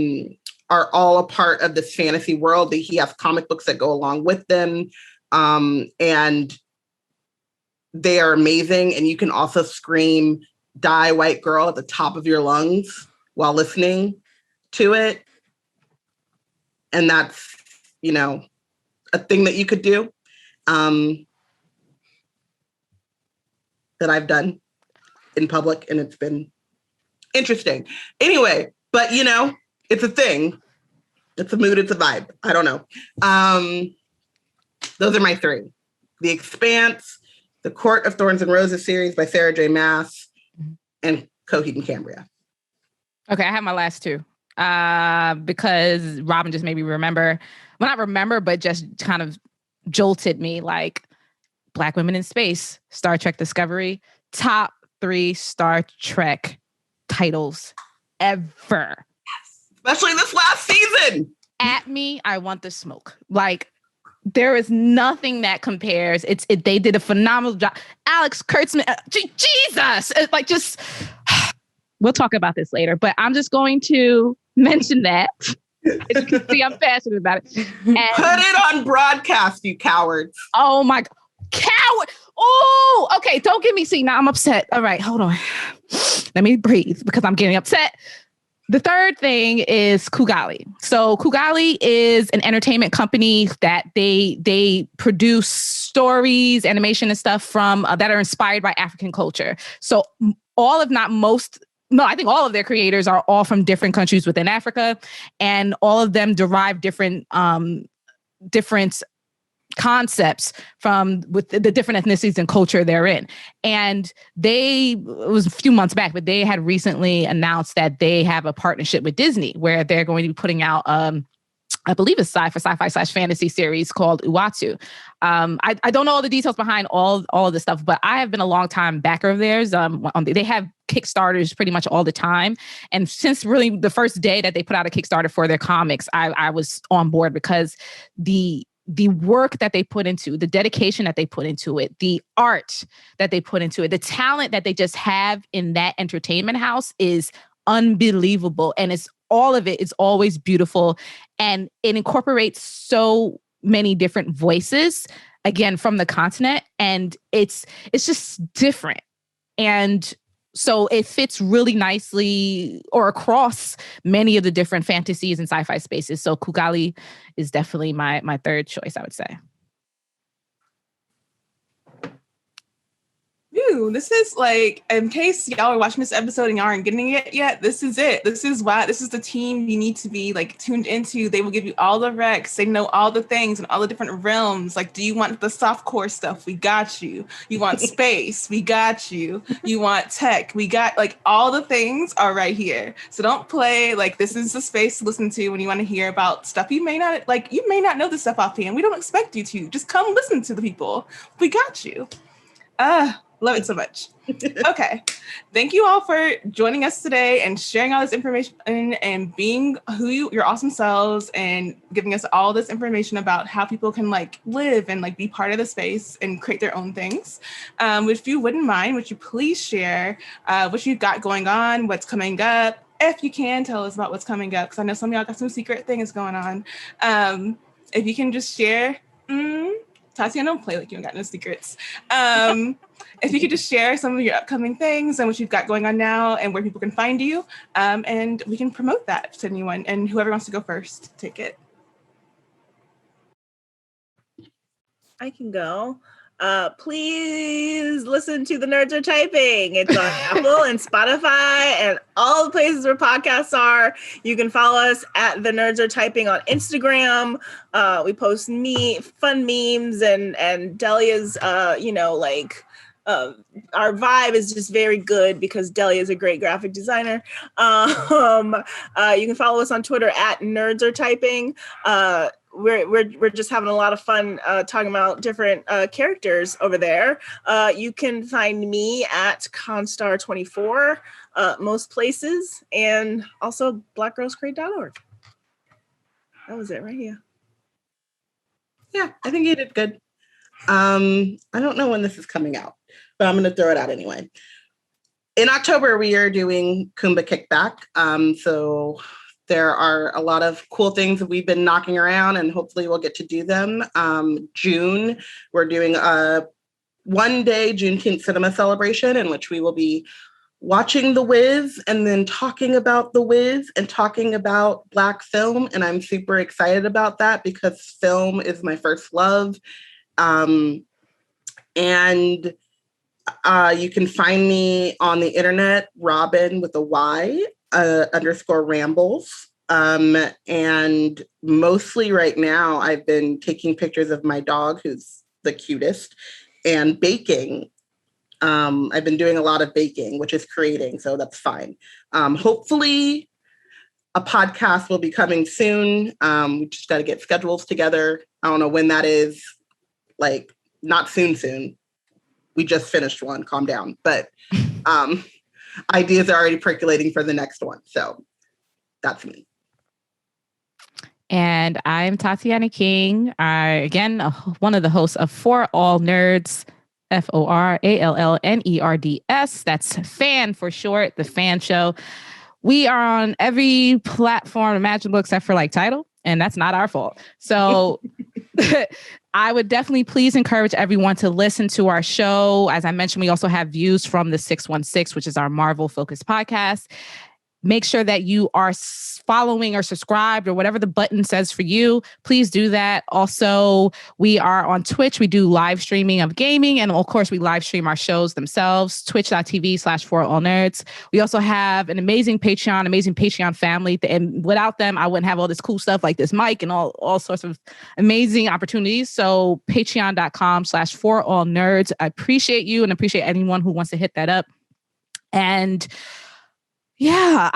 all a part of this fantasy world. He has comic books that go along with them. And they are amazing. And you can also scream "Die White Girl" at the top of your lungs while listening to it. And that's, a thing that you could do, that I've done in public, and it's been interesting. Anyway, but it's a thing. It's a mood, it's a vibe. I don't know. Those are my 3. The Expanse, the Court of Thorns and Roses series by Sarah J. Maas, and Coheed and Cambria. Okay, I have my last 2. Because Robyn just made me remember, well, not remember, but just kind of jolted me, like Black women in space, Star Trek Discovery, top 3 Star Trek titles ever. Especially this last season. At me, I want the smoke. Like, there is nothing that compares. They did a phenomenal job. Alex Kurtzman, Jesus! Like, just, we'll talk about this later, but I'm just going to mention that. As you can see, I'm passionate about it. And, put it on broadcast, you cowards. Oh my God. Coward. Oh, okay. Don't get me. See, now I'm upset. All right, hold on. Let me breathe because I'm getting upset. The third thing is Kugali. So Kugali is an entertainment company that they produce stories, animation and stuff from that are inspired by African culture. So all, if not most, no, I think all of their creators are all from different countries within Africa, and all of them derive different concepts from with the different ethnicities and culture they're in. And it was a few months back, but they had recently announced that they have a partnership with Disney where they're going to be putting out I believe a sci-fi/fantasy series called Uatu. I don't know all the details behind all of this stuff, but I have been a long time backer of theirs. They have Kickstarters pretty much all the time. And since really the first day that they put out a Kickstarter for their comics, I was on board because the work that they put into, the dedication that they put into it, the art that they put into it, the talent that they just have in that entertainment house is unbelievable. And all of it is always beautiful. And it incorporates so many different voices, again, from the continent. And it's just different. And so it fits really nicely or across many of the different fantasies and sci-fi spaces. So Kugali is definitely my third choice, I would say. Ooh, this is like, in case y'all are watching this episode and y'all aren't getting it yet, this is it. This is the team you need to be like tuned into. They will give you all the recs. They know all the things and all the different realms. Like, do you want the softcore stuff? We got you. You want space? We got you. You want tech? We got, like, all the things are right here. So don't play. Like, this is the space to listen to when you want to hear about stuff you may not know this stuff offhand. We don't expect you to. Just come listen to the people. We got you. Love it so much. Okay. Thank you all for joining us today and sharing all this information and being your awesome selves and giving us all this information about how people can like live and like be part of the space and create their own things. If you wouldn't mind, would you please share what you've got going on, what's coming up? If you can, tell us about what's coming up, because I know some of y'all got some secret things going on. If you can just share, Tatiana, don't play like you don't got no secrets. If you could just share some of your upcoming things and what you've got going on now and where people can find you, and we can promote that to anyone. And whoever wants to go first, take it. I can go. please listen to The Nerds Are Typing. It's on Apple and Spotify and all the places where podcasts are. You can follow us at The Nerds Are Typing on Instagram. We post fun memes and Delia's, our vibe is just very good because Delia is a great graphic designer. You can follow us on Twitter at Nerds Are Typing. We're just having a lot of fun talking about different characters over there. You can find me at Constar24 most places, and also blackgirlscreate.org. That was it right here. Yeah, I think you did good. I don't know when this is coming out, but I'm going to throw it out anyway. In October, we are doing Kumbha Kickback. So there are a lot of cool things that we've been knocking around, and hopefully we'll get to do them. June, we're doing a one-day Juneteenth cinema celebration in which we will be watching The Wiz and then talking about The Wiz and talking about Black film. And I'm super excited about that because film is my first love. And you can find me on the internet, Robyn with a Y, _rambles. And mostly right now, I've been taking pictures of my dog, who's the cutest, and baking. I've been doing a lot of baking, which is creating, so that's fine. Hopefully a podcast will be coming soon. We just got to get schedules together. I don't know when that is, like not soon. We just finished one, calm down. But ideas are already percolating for the next one. So that's me. And I'm Tatiana King. One of the hosts of For All Nerds, FORALLNERDS. That's FAN for short, the Fan Show. We are on every platform imaginable except for like Tidal, and that's not our fault. So I would definitely please encourage everyone to listen to our show. As I mentioned, we also have views from the 616, which is our Marvel focused podcast. Make sure that you are following or subscribed or whatever the button says for you. Please do that. Also, we are on Twitch. We do live streaming of gaming. And of course, we live stream our shows themselves, twitch.tv/forallnerds. We also have an amazing Patreon family. And without them, I wouldn't have all this cool stuff like this mic and all sorts of amazing opportunities. So patreon.com/forallnerds. I appreciate you and appreciate anyone who wants to hit that up. And yeah,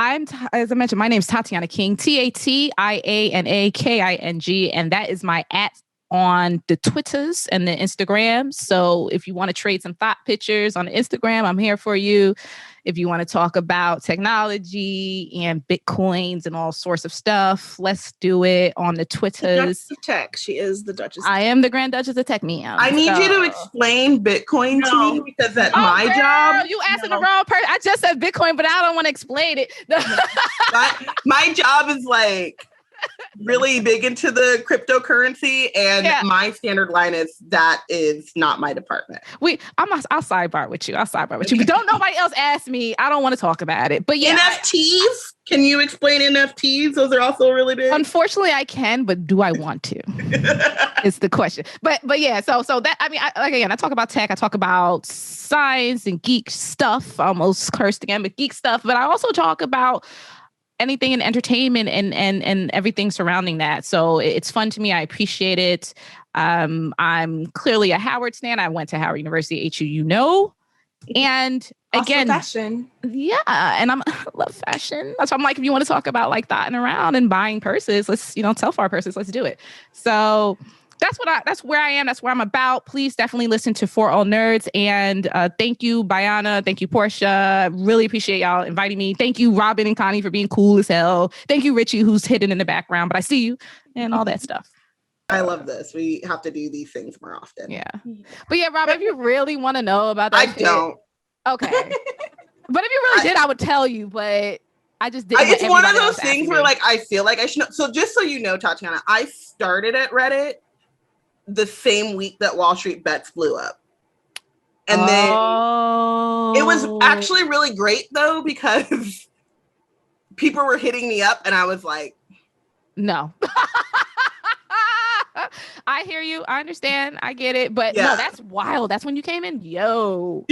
as I mentioned, my name is Tatiana King, TatianaKing, and that is my @ on the Twitters and the Instagrams. So if you want to trade some thought pictures on Instagram, I'm here for you. If you want to talk about technology and Bitcoins and all sorts of stuff, let's do it on the Twitters. The Duchess of Tech. She is the Duchess of Tech. I am the Grand Duchess of Tech, ma'am. I need you to explain Bitcoin to me because at my job... You asking the wrong person. I just said Bitcoin, but I don't want to explain it. my job is like really big into the cryptocurrency, and my standard line is that is not my department. I'll sidebar with you. But don't nobody else ask me. I don't want to talk about it. But yeah, NFTs. Can you explain NFTs? Those are also really big. Unfortunately, I can, but do I want to? Is the question. But yeah, so that I talk about tech. I talk about science and geek stuff. Almost cursed again, but geek stuff. But I also talk about anything in entertainment and everything surrounding that. So it's fun to me. I appreciate it. I'm clearly a Howard stan. I went to Howard University, HU, and again, fashion. Yeah. And I love fashion. That's why I'm like, if you want to talk about like thotting around and buying purses, let's, Telfar purses, let's do it. So that's where I am. That's where I'm about. Please definitely listen to For All Nerds. And thank you, Bayana. Thank you, Portia. Really appreciate y'all inviting me. Thank you, Robyn and Connie, for being cool as hell. Thank you, Richie, who's hidden in the background, but I see you and all that stuff. I love this. We have to do these things more often. Yeah. But yeah, Robyn, if you really want to know about that, I don't. Okay. But if you really did, I would tell you, but I just didn't. It's one of those things where like, I feel like I should know. So just so you know, Tatiana, I started at Reddit the same week that Wall Street Bets blew up. And then it was actually really great though, because people were hitting me up and I was like, no. I hear you. I understand. I get it. But no, that's wild. That's when you came in. Yo,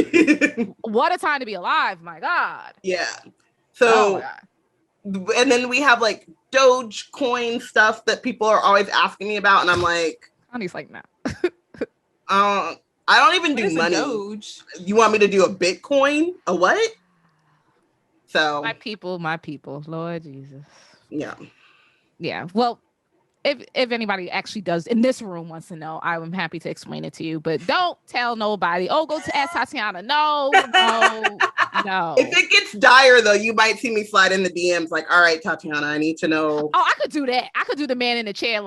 what a time to be alive. My God. Yeah. So, and then we have like Dogecoin stuff that people are always asking me about. And I'm like, Connie's like, no. I don't even do money. Doge? You want me to do a Bitcoin? A what? So my people, Lord Jesus. Yeah. Yeah. Well, if anybody actually does in this room wants to know, I'm happy to explain it to you. But don't tell nobody. Oh, go to ask Tatiana. No. If it gets dire though, you might see me slide in the DMs like, all right, Tatiana, I need to know. Oh, I could do that. I could do the man in the chair,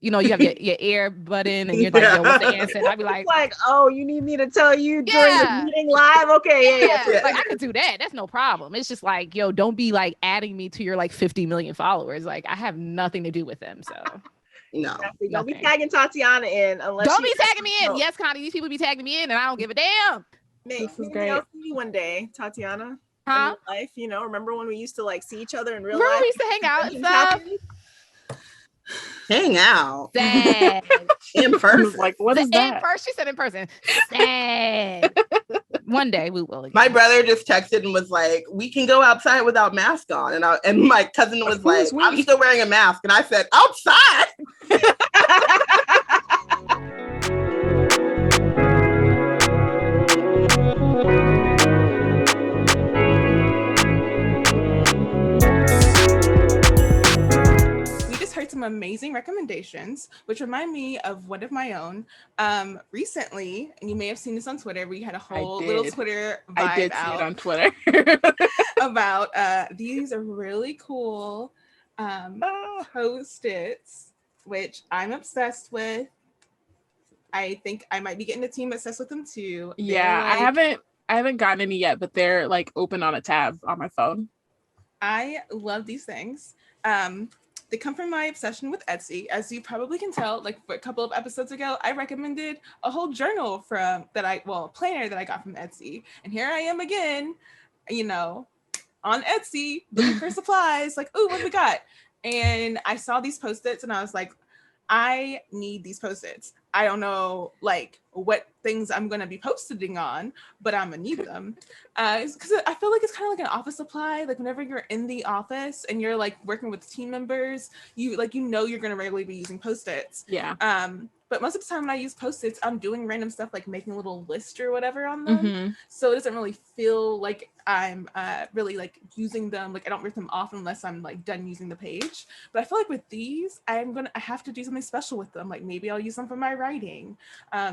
you have your ear button and you're like, yo, what's the answer? And I'd be like, oh, you need me to tell you during the meeting live? Okay, yeah. Like I could do that. That's no problem. It's just like, yo, don't be like adding me to your 50 million followers. Like I have nothing to do with them. So no, don't be tagging Tatiana in unless don't be tagging me in. Yes, Connie, these people be tagging me in and I don't give a damn. This is great. I'll see you one day, Tatiana. Huh? In life, remember when we used to see each other in real life? We used to hang out and stuff. Hang out. Sad. In person. Like, what is that? In person. She said in person. Sad. One day we will again. My brother just texted and was like, we can go outside without mask on. And my cousin was like, I'm still wearing a mask. And I said, outside? Some amazing recommendations, which remind me of one of my own. Recently, and you may have seen this on Twitter, we had a whole little Twitter vibe I did see it on Twitter about these are really cool Post-its, which I'm obsessed with. I think I might be getting the team obsessed with them too. Yeah, I haven't gotten any yet, but they're open on a tab on my phone. I love these things. They come from my obsession with Etsy. As you probably can tell, a couple of episodes ago, I recommended a whole journal planner that I got from Etsy. And here I am again, on Etsy, looking for supplies, ooh, what we got? And I saw these Post-its and I was like, I need these Post-its. I don't know what things I'm going to be posting on, but I'm going to need them. Because I feel like it's kind of like an office supply. Whenever you're in the office and you're working with team members, you're going to regularly be using Post-its. Yeah. But most of the time when I use Post-its, I'm doing random stuff like making a little list or whatever on them. Mm-hmm. So it doesn't really feel like I'm really using them. I don't rip them off unless I'm done using the page. But I feel like with these, I have to do something special with them. Maybe I'll use them for my writing.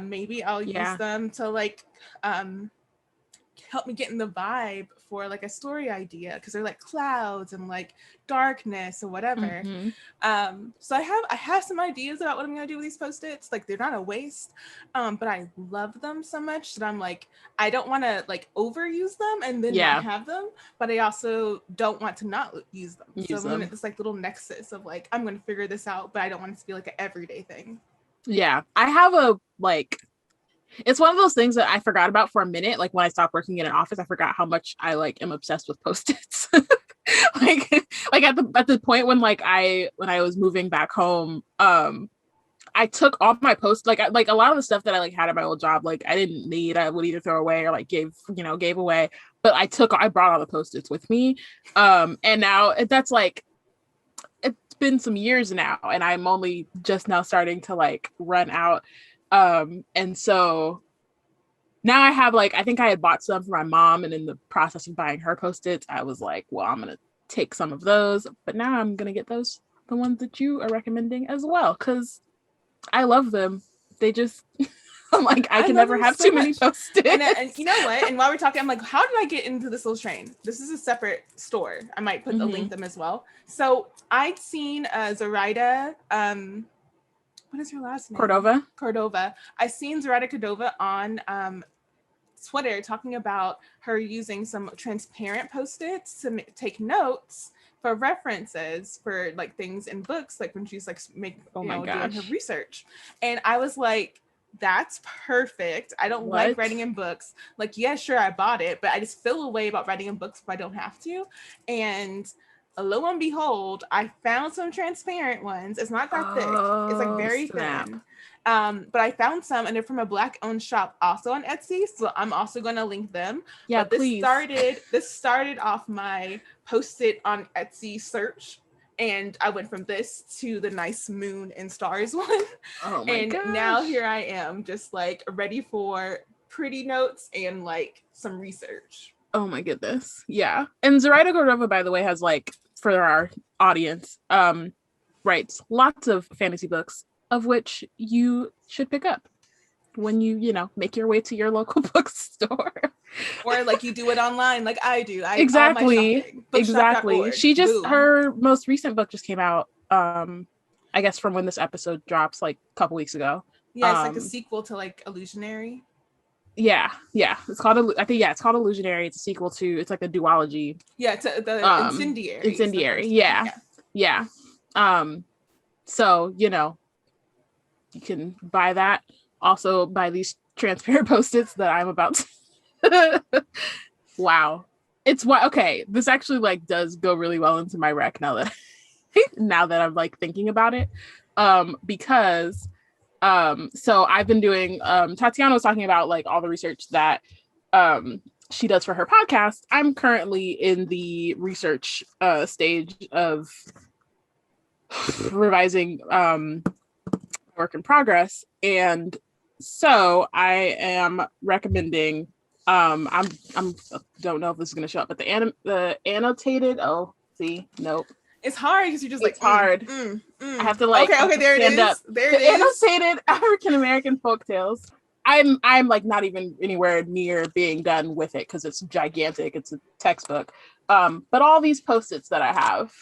Maybe I'll use them to help me get in the vibe for a story idea, because they're clouds and darkness or whatever. Mm-hmm. So I have some ideas about what I'm gonna do with these Post-its. They're not a waste, but I love them so much that I'm I don't want to overuse them and then not have them, but I also don't want to not use them. I'm in this little nexus of I'm gonna figure this out, but I don't want it to be an everyday thing. Yeah, I have a it's one of those things that I forgot about for a minute. When I stopped working in an office, I forgot how much I am obsessed with Post-its. at the point when I was moving back home, I took all my posts, a lot of the stuff that I had at my old job, I didn't need, I would either throw away or gave away. But I brought all the Post-its with me. And now that's it's been some years now, and I'm only just now starting to run out. And so now I have I think I had bought some for my mom, and in the process of buying her Post-its, I was well, I'm gonna take some of those, but now I'm gonna get the ones that you are recommending as well, because I love them. They just I'm I can never have too many Post-its. And you know what? And while we're talking, I'm how did I get into this little train? This is a separate store. I might put the link them as well. So I'd seen Zoraida, what is her last name? Cordova. I seen Zoraida Cordova on Twitter talking about her using some transparent Post-its to take notes for references for things in books, when she's doing her research. And I was that's perfect. I don't like writing in books. Yeah, sure, I bought it, but I just feel a way about writing in books if I don't have to. And lo and behold, I found some transparent ones. It's not that thick. It's like very thin. But I found some, and they're from a Black-owned shop also on Etsy. So I'm also going to link them. Yeah, but please. This started off my post-it on Etsy search. And I went from this to the nice moon and stars one. Oh my and gosh. now here I am, just like ready for pretty notes and like some research. Oh my goodness. Yeah. And Zoraida Cordova, by the way, has like, for our audience, writes lots of fantasy books, of which you should pick up when you make your way to your local bookstore. Or like you do it online like I do. Exactly. Exactly. She just, Boom. her most recent book just came out, I guess from when this episode drops, like a couple weeks ago. Yeah, it's like a sequel to like Illusionary. Yeah. It's called, it's called Illusionary. It's a sequel to, it's like a duology. Yeah, to the Incendiary. Incendiary. Yeah. So, you can buy that. Also buy these transparent Post-its that I'm about to. Wow. It's what, okay. This actually like does go really well into my rec now that I'm like thinking about it. Because so I've been doing, Tatiana was talking about like all the research that she does for her podcast. I'm currently in the research stage of revising work in progress. And so I am recommending, I'm don't know if this is going to show up, but the annotated, nope. It's hard because you just it's hard. I have to like okay, there it is. Up. There it is. Annotated African American folktales. I'm like not even anywhere near being done with it because it's gigantic. It's a textbook. But all these Post-its that I have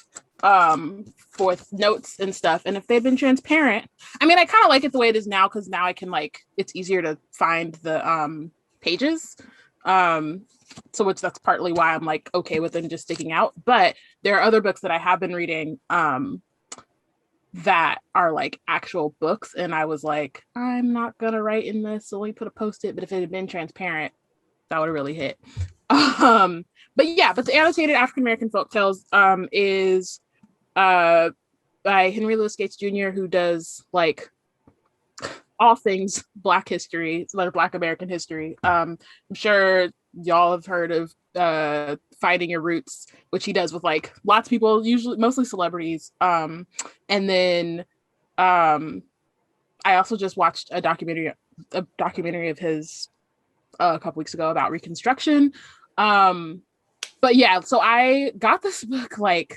for notes and stuff, and if they've been transparent, I mean, I kind of like it the way it is now because now I can like it's easier to find the pages. So which that's partly why I'm like okay with them just sticking out. But there are other books that I have been reading that are like actual books, and I was like, I'm not gonna write in this, so let me put a Post-it. But if it had been transparent, that would have really hit. But the annotated African American folktales is by Henry Louis Gates Jr., who does like all things Black history, it's like Black American history. I'm sure y'all have heard of Finding Your Roots, which he does with like lots of people, usually mostly celebrities. And then I also just watched a documentary of his a couple weeks ago about Reconstruction. But yeah, so I got this book like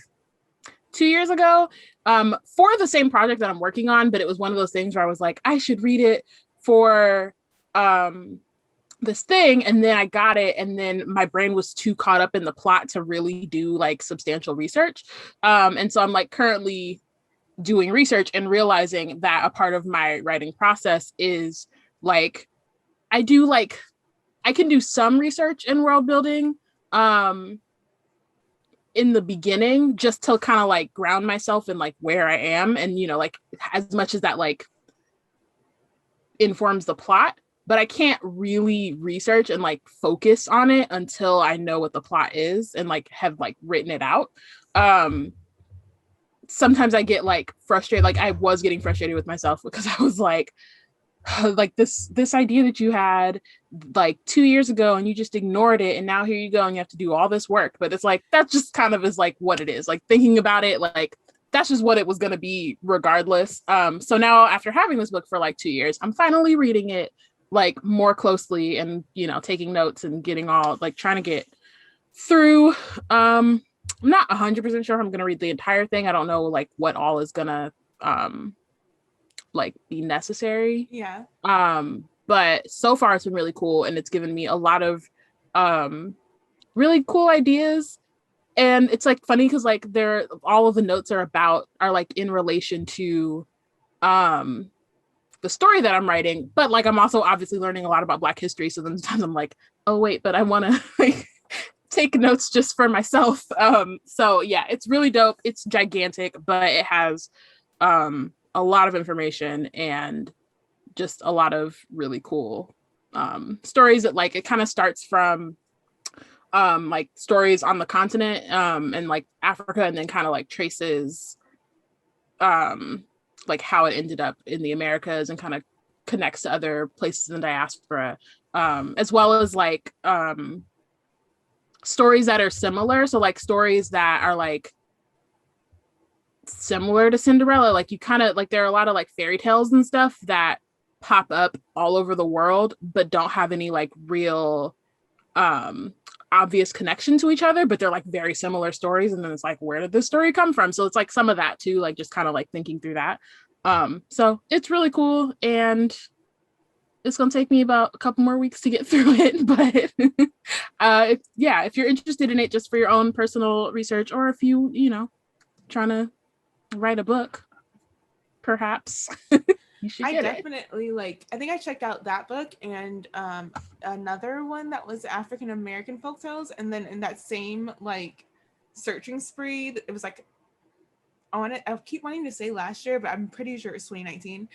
2 years ago for the same project that I'm working on, but it was one of those things where I was like, I should read it for this thing, and then I got it, and then my brain was too caught up in the plot to really do like substantial research. And so I'm like currently doing research and realizing that a part of my writing process is like I can do some research in world building in the beginning just to kind of like ground myself in like where I am, and like as much as that like informs the plot, but I can't really research and like focus on it until I know what the plot is and like have like written it out. Sometimes I get like frustrated, like I was getting frustrated with myself because I was like this idea that you had like 2 years ago and you just ignored it, and now here you go and you have to do all this work. But it's like that just kind of is like what it is, like thinking about it, like that's just what it was going to be regardless. So now after having this book for like 2 years, I'm finally reading it like more closely and taking notes and getting all like trying to get through. I'm not 100% sure I'm going to read the entire thing. I don't know like what all is gonna like be necessary. Yeah. But so far it's been really cool, and it's given me a lot of really cool ideas. And it's like funny because like all of the notes are like in relation to the story that I'm writing, but like I'm also obviously learning a lot about Black history. So then sometimes I'm like, oh wait, but I want to like take notes just for myself. So yeah, it's really dope. It's gigantic, but it has a lot of information and just a lot of really cool stories that like it kind of starts from like stories on the continent and like Africa, and then kind of like traces like how it ended up in the Americas and kind of connects to other places in the diaspora, as well as like stories that are similar. So like stories that are like similar to Cinderella, like you kind of like, there are a lot of like fairy tales and stuff that pop up all over the world but don't have any like real obvious connection to each other, but they're like very similar stories, and then it's like, where did this story come from? So it's like some of that too, like just kind of like thinking through that. So it's really cool, and it's gonna take me about a couple more weeks to get through it, but if you're interested in it just for your own personal research, or if you know, trying to write a book, perhaps you should get definitely like, I think I checked out that book and another one that was African American folktales, and then in that same like searching spree, it was like, I keep wanting to say last year, but I'm pretty sure it's 2019.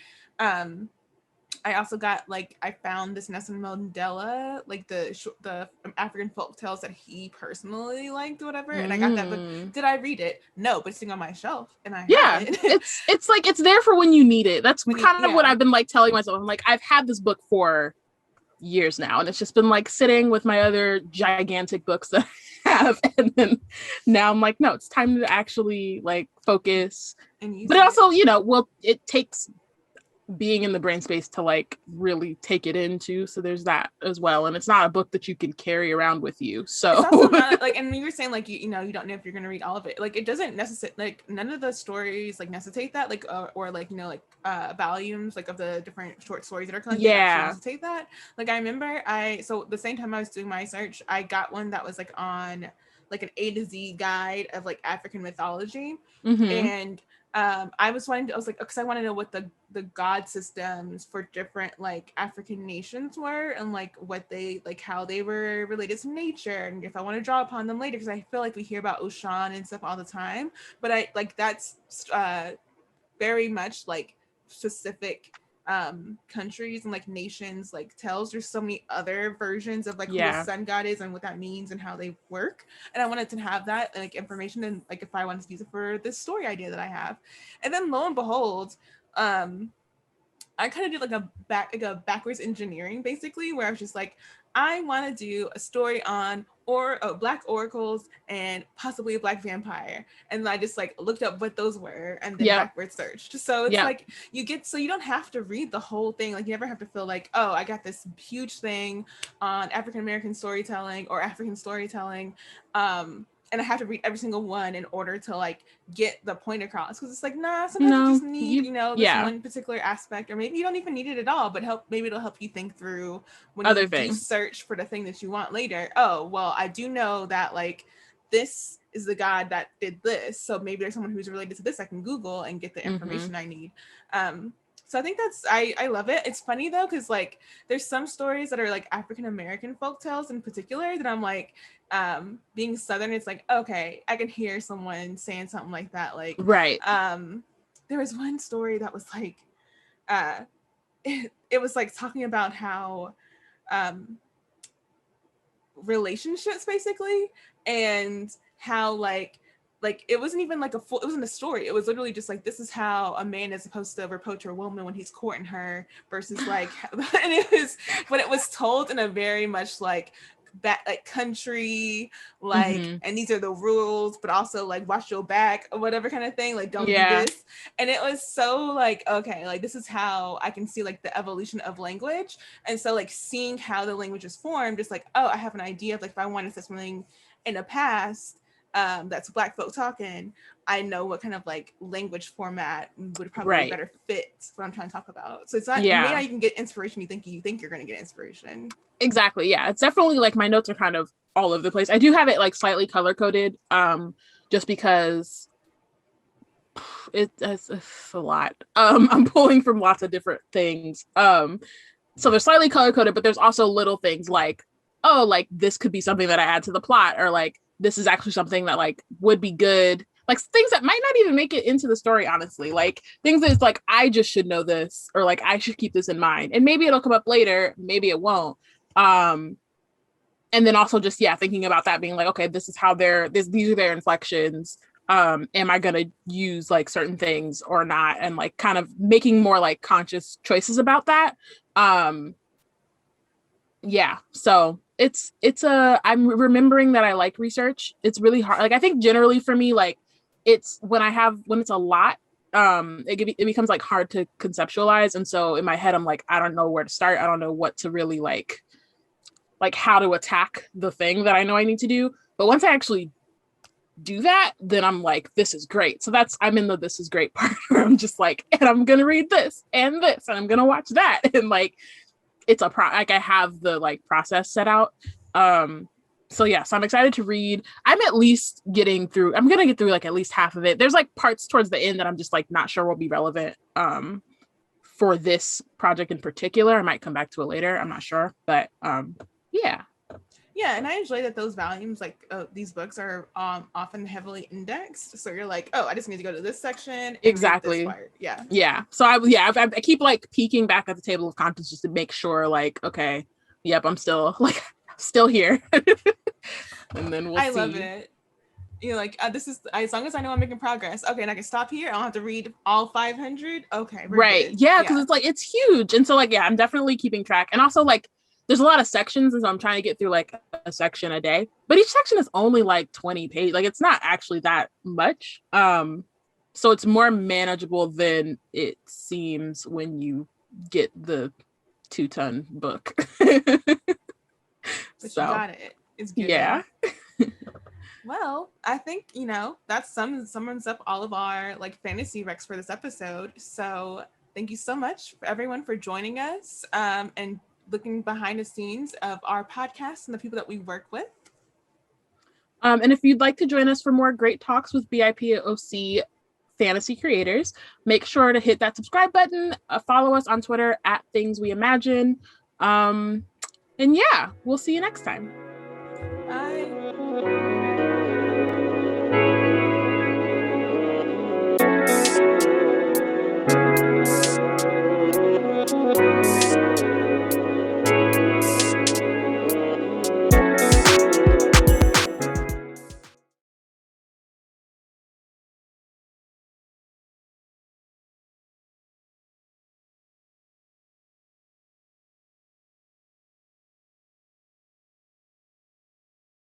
I also got like, I found this Nelson Mandela, like the African folktales that he personally liked or whatever, and I got that book. Did I read it? No, but it's sitting on my shelf, and I have it. it's like, it's there for when you need it. That's kind of what I've been like telling myself. I'm like, I've had this book for years now, and it's just been like sitting with my other gigantic books that I have, and then now I'm like, no, it's time to actually like focus. But also, you know, well, it takes being in the brain space to like really take it into, so there's that as well, and it's not a book that you can carry around with you, so it's also not like, and you were saying like, you know, you don't know if you're going to read all of it, like it doesn't necessarily, like none of the stories like necessitate that, like or like, you know, like volumes like of the different short stories that are collected necessitate that. Like I remember so the same time I was doing my search, I got one that was like on like an A to Z guide of like African mythology, and I was like, because I want to know what the god systems for different like African nations were, and like what they, like how they were related to nature, and if I want to draw upon them later, because I feel like we hear about Oshan and stuff all the time, but I like that's very much like specific countries and like nations like tales. There's so many other versions of like who the sun god is and what that means and how they work, and I wanted to have that like information, and like if I wanted to use it for this story idea that I have. And then lo and behold, I kind of did like a backwards engineering basically, where I was just like, I want to do a story on black oracles and possibly a black vampire, and I just like looked up what those were and then backward searched. So it's like you don't have to read the whole thing. Like you never have to feel like, oh, I got this huge thing on African American storytelling or African storytelling, and I have to read every single one in order to like get the point across, because it's like, nah, sometimes you just need this one particular aspect, or maybe you don't even need it at all, but maybe it'll help you think through when you do search for the thing that you want later. Oh, well, I do know that like this is the god that did this, so maybe there's someone who's related to this I can Google and get the information I need. So I think I love it. It's funny though, because like there's some stories that are like African American folktales in particular that I'm like, being Southern, it's like, okay, I can hear someone saying something like that. Like, there was one story that was like, it was like talking about how relationships basically, and how like it wasn't even like it wasn't a story, it was literally just like, this is how a man is supposed to approach a woman when he's courting her, versus like and it was told in a very much like that like country, like and these are the rules, but also like watch your back or whatever kind of thing, like don't do this. And it was so like, okay, like this is how I can see like the evolution of language. And so like seeing how the language is formed, just like, oh, I have an idea of like, if I wanted to say something in the past that's Black folk talking, I know what kind of like language format would probably better fit what I'm trying to talk about. So it's not, you may not even get inspiration you think you're going to get inspiration. Exactly. Yeah, it's definitely like, my notes are kind of all over the place. I do have it like slightly color coded, just because it's a lot. I'm pulling from lots of different things. So they're slightly color coded, but there's also little things like, oh, like this could be something that I add to the plot, or like this is actually something that like would be good, like things that might not even make it into the story, honestly, like things that's like, I just should know this, or like I should keep this in mind, and maybe it'll come up later, maybe it won't. and then also just, thinking about that being like, okay, this is how these are their inflections. Am I going to use like certain things or not? And like kind of making more like conscious choices about that. So I'm remembering that I like research. It's really hard. Like, I think generally for me, like it's when it's a lot, it becomes like hard to conceptualize. And so in my head, I'm like, I don't know where to start. I don't know what to really like how to attack the thing that I know I need to do. But once I actually do that, then I'm like, this is great. So I'm in the this is great part where I'm just like, and I'm gonna read this and I'm gonna watch that. And like it's I have the like process set out. So I'm excited to read. I'm gonna get through like at least half of it. There's like parts towards the end that I'm just like not sure will be relevant for this project in particular. I might come back to it later. I'm not sure. But Yeah, and I enjoy that those volumes, like these books, are often heavily indexed. So you're like, oh, I just need to go to this section. And exactly. Read this part. Yeah. Yeah. So I keep like peeking back at the table of contents just to make sure, like, okay, yep, I'm still here. And then we'll see. I love it. You're like, this is as long as I know I'm making progress. Okay, and I can stop here. I don't have to read all 500. Okay. Right. Good. Yeah, because it's like it's huge, and so like I'm definitely keeping track, and also like. There's a lot of sections, and so I'm trying to get through like a section a day. But each section is only like 20 pages. Like it's not actually that much. So it's more manageable than it seems when you get the 2-ton book. But you got it. It's good. Yeah. Well, I think that sums up all of our like fantasy recs for this episode. So thank you so much for everyone for joining us and looking behind the scenes of our podcast and the people that we work with. And if you'd like to join us for more great talks with BIPOC fantasy creators, make sure to hit that subscribe button, follow us on Twitter @thingsweimagine. And we'll see you next time.